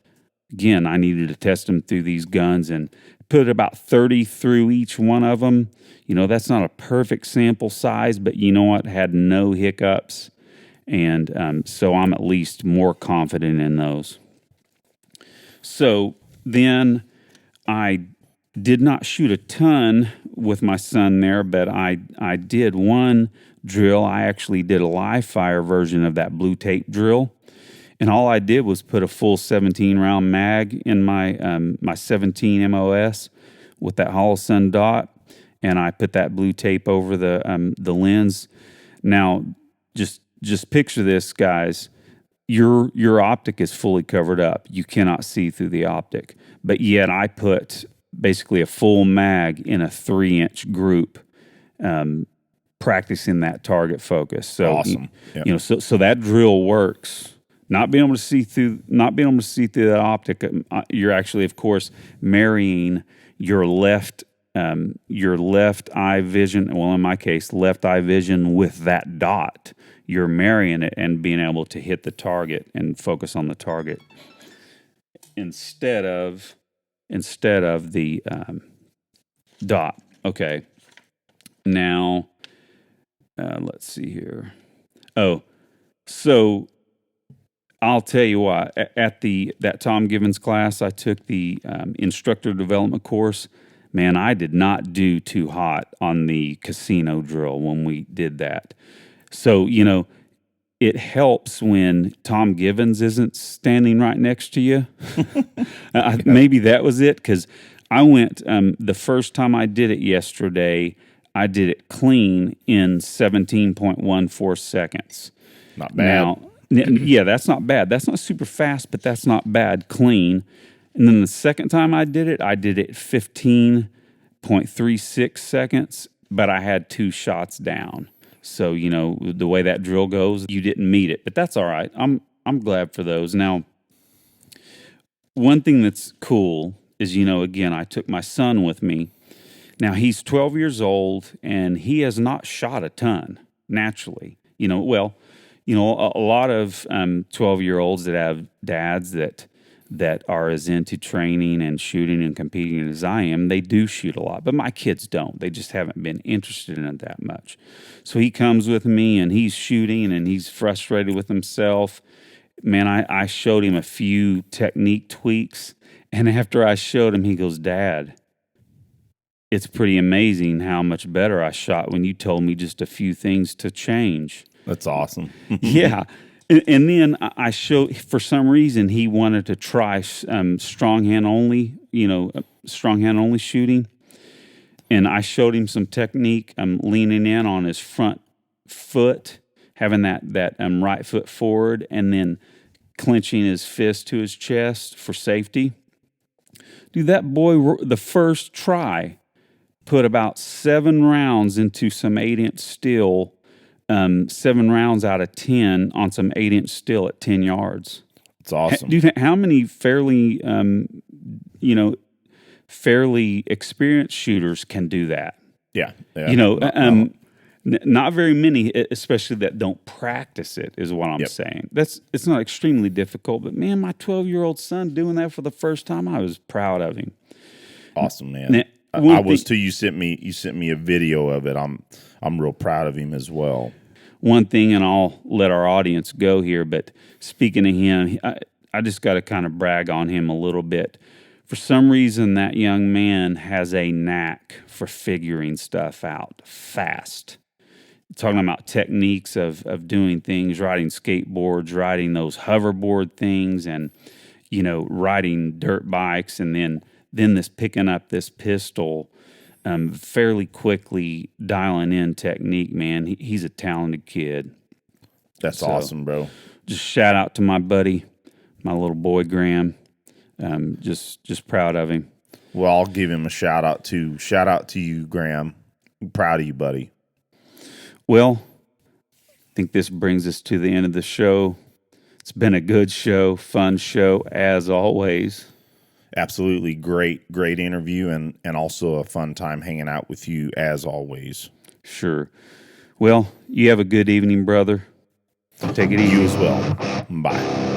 Speaker 2: again, I needed to test them through these guns and put about 30 through each one of them. That's not a perfect sample size, but you know what? Had no hiccups. And so I'm at least more confident in those. So then I did not shoot a ton with my son there, but I did one drill. I actually did a live fire version of that blue tape drill. And all I did was put a full 17-round mag in my 17 MOS with that Holosun dot, and I put that blue tape over the lens. Now, just picture this, guys. Your optic is fully covered up. You cannot see through the optic. But yet I put basically a full mag in a 3-inch group, practicing that target focus. So
Speaker 3: awesome. Yep.
Speaker 2: So that drill works. Not being able to see through that optic, you're actually, of course, marrying your left eye vision. Well, in my case, left eye vision with that dot. You're marrying it and being able to hit the target and focus on the target instead of the dot. Okay. Now, let's see here. Oh, so I'll tell you what. At that Tom Givens class, I took the instructor development course. Man, I did not do too hot on the casino drill when we did that. So, it helps when Tom Givens isn't standing right next to you. Maybe that was it, because I went, the first time I did it yesterday, I did it clean in 17.14 seconds.
Speaker 3: Not bad.
Speaker 2: Now, yeah, that's not bad. That's not super fast, but that's not bad clean. And then the second time I did it 15.36 seconds, but I had 2 shots down. So, the way that drill goes, you didn't meet it, but that's all right. I'm glad for those. Now, one thing that's cool is, again, I took my son with me. Now, he's 12 years old, and he has not shot a ton, naturally. a lot of 12-year-olds that have dads that are as into training and shooting and competing as I am, they do shoot a lot. But my kids don't. They just haven't been interested in it that much. So he comes with me, and he's shooting, and he's frustrated with himself. Man, I showed him a few technique tweaks, and after I showed him, he goes, "Dad, it's pretty amazing how much better I shot when you told me just a few things to change."
Speaker 3: That's awesome.
Speaker 2: Yeah. And then I showed, for some reason, he wanted to try strong hand only shooting. And I showed him some technique. I'm leaning in on his front foot, having that right foot forward, and then clenching his fist to his chest for safety. Dude, that boy, the first try, put about 7 rounds into some 8-inch steel. 7 rounds out of 10 on some 8-inch steel at 10 yards.
Speaker 3: It's awesome.
Speaker 2: Dude, how many fairly experienced shooters can do that?
Speaker 3: Yeah.
Speaker 2: Not very many, especially that don't practice it, is what I'm saying. It's not extremely difficult, but man, my 12-year-old son doing that for the first time, I was proud of him.
Speaker 3: Awesome, man.
Speaker 2: Now,
Speaker 3: I was too. You sent me a video of it. I'm real proud of him as well.
Speaker 2: One thing, and I'll let our audience go here, but speaking of him, I just got to kind of brag on him a little bit. For some reason, that young man has a knack for figuring stuff out fast. Talking about techniques of doing things, riding skateboards, riding those hoverboard things, and riding dirt bikes, and then this picking up this pistol. Fairly quickly dialing in technique, man. He's a talented kid.
Speaker 3: That's awesome, bro.
Speaker 2: Just shout out to my buddy, my little boy Graham. Just proud of him.
Speaker 3: Well, I'll give him a shout out to you, Graham. I'm proud of you, buddy.
Speaker 2: Well, I think this brings us to the end of the show. It's been a good show, fun show as always.
Speaker 3: Absolutely great interview, and also a fun time hanging out with you as always.
Speaker 2: Sure. Well, you have a good evening, brother. Take it easy.
Speaker 3: You as well. Bye.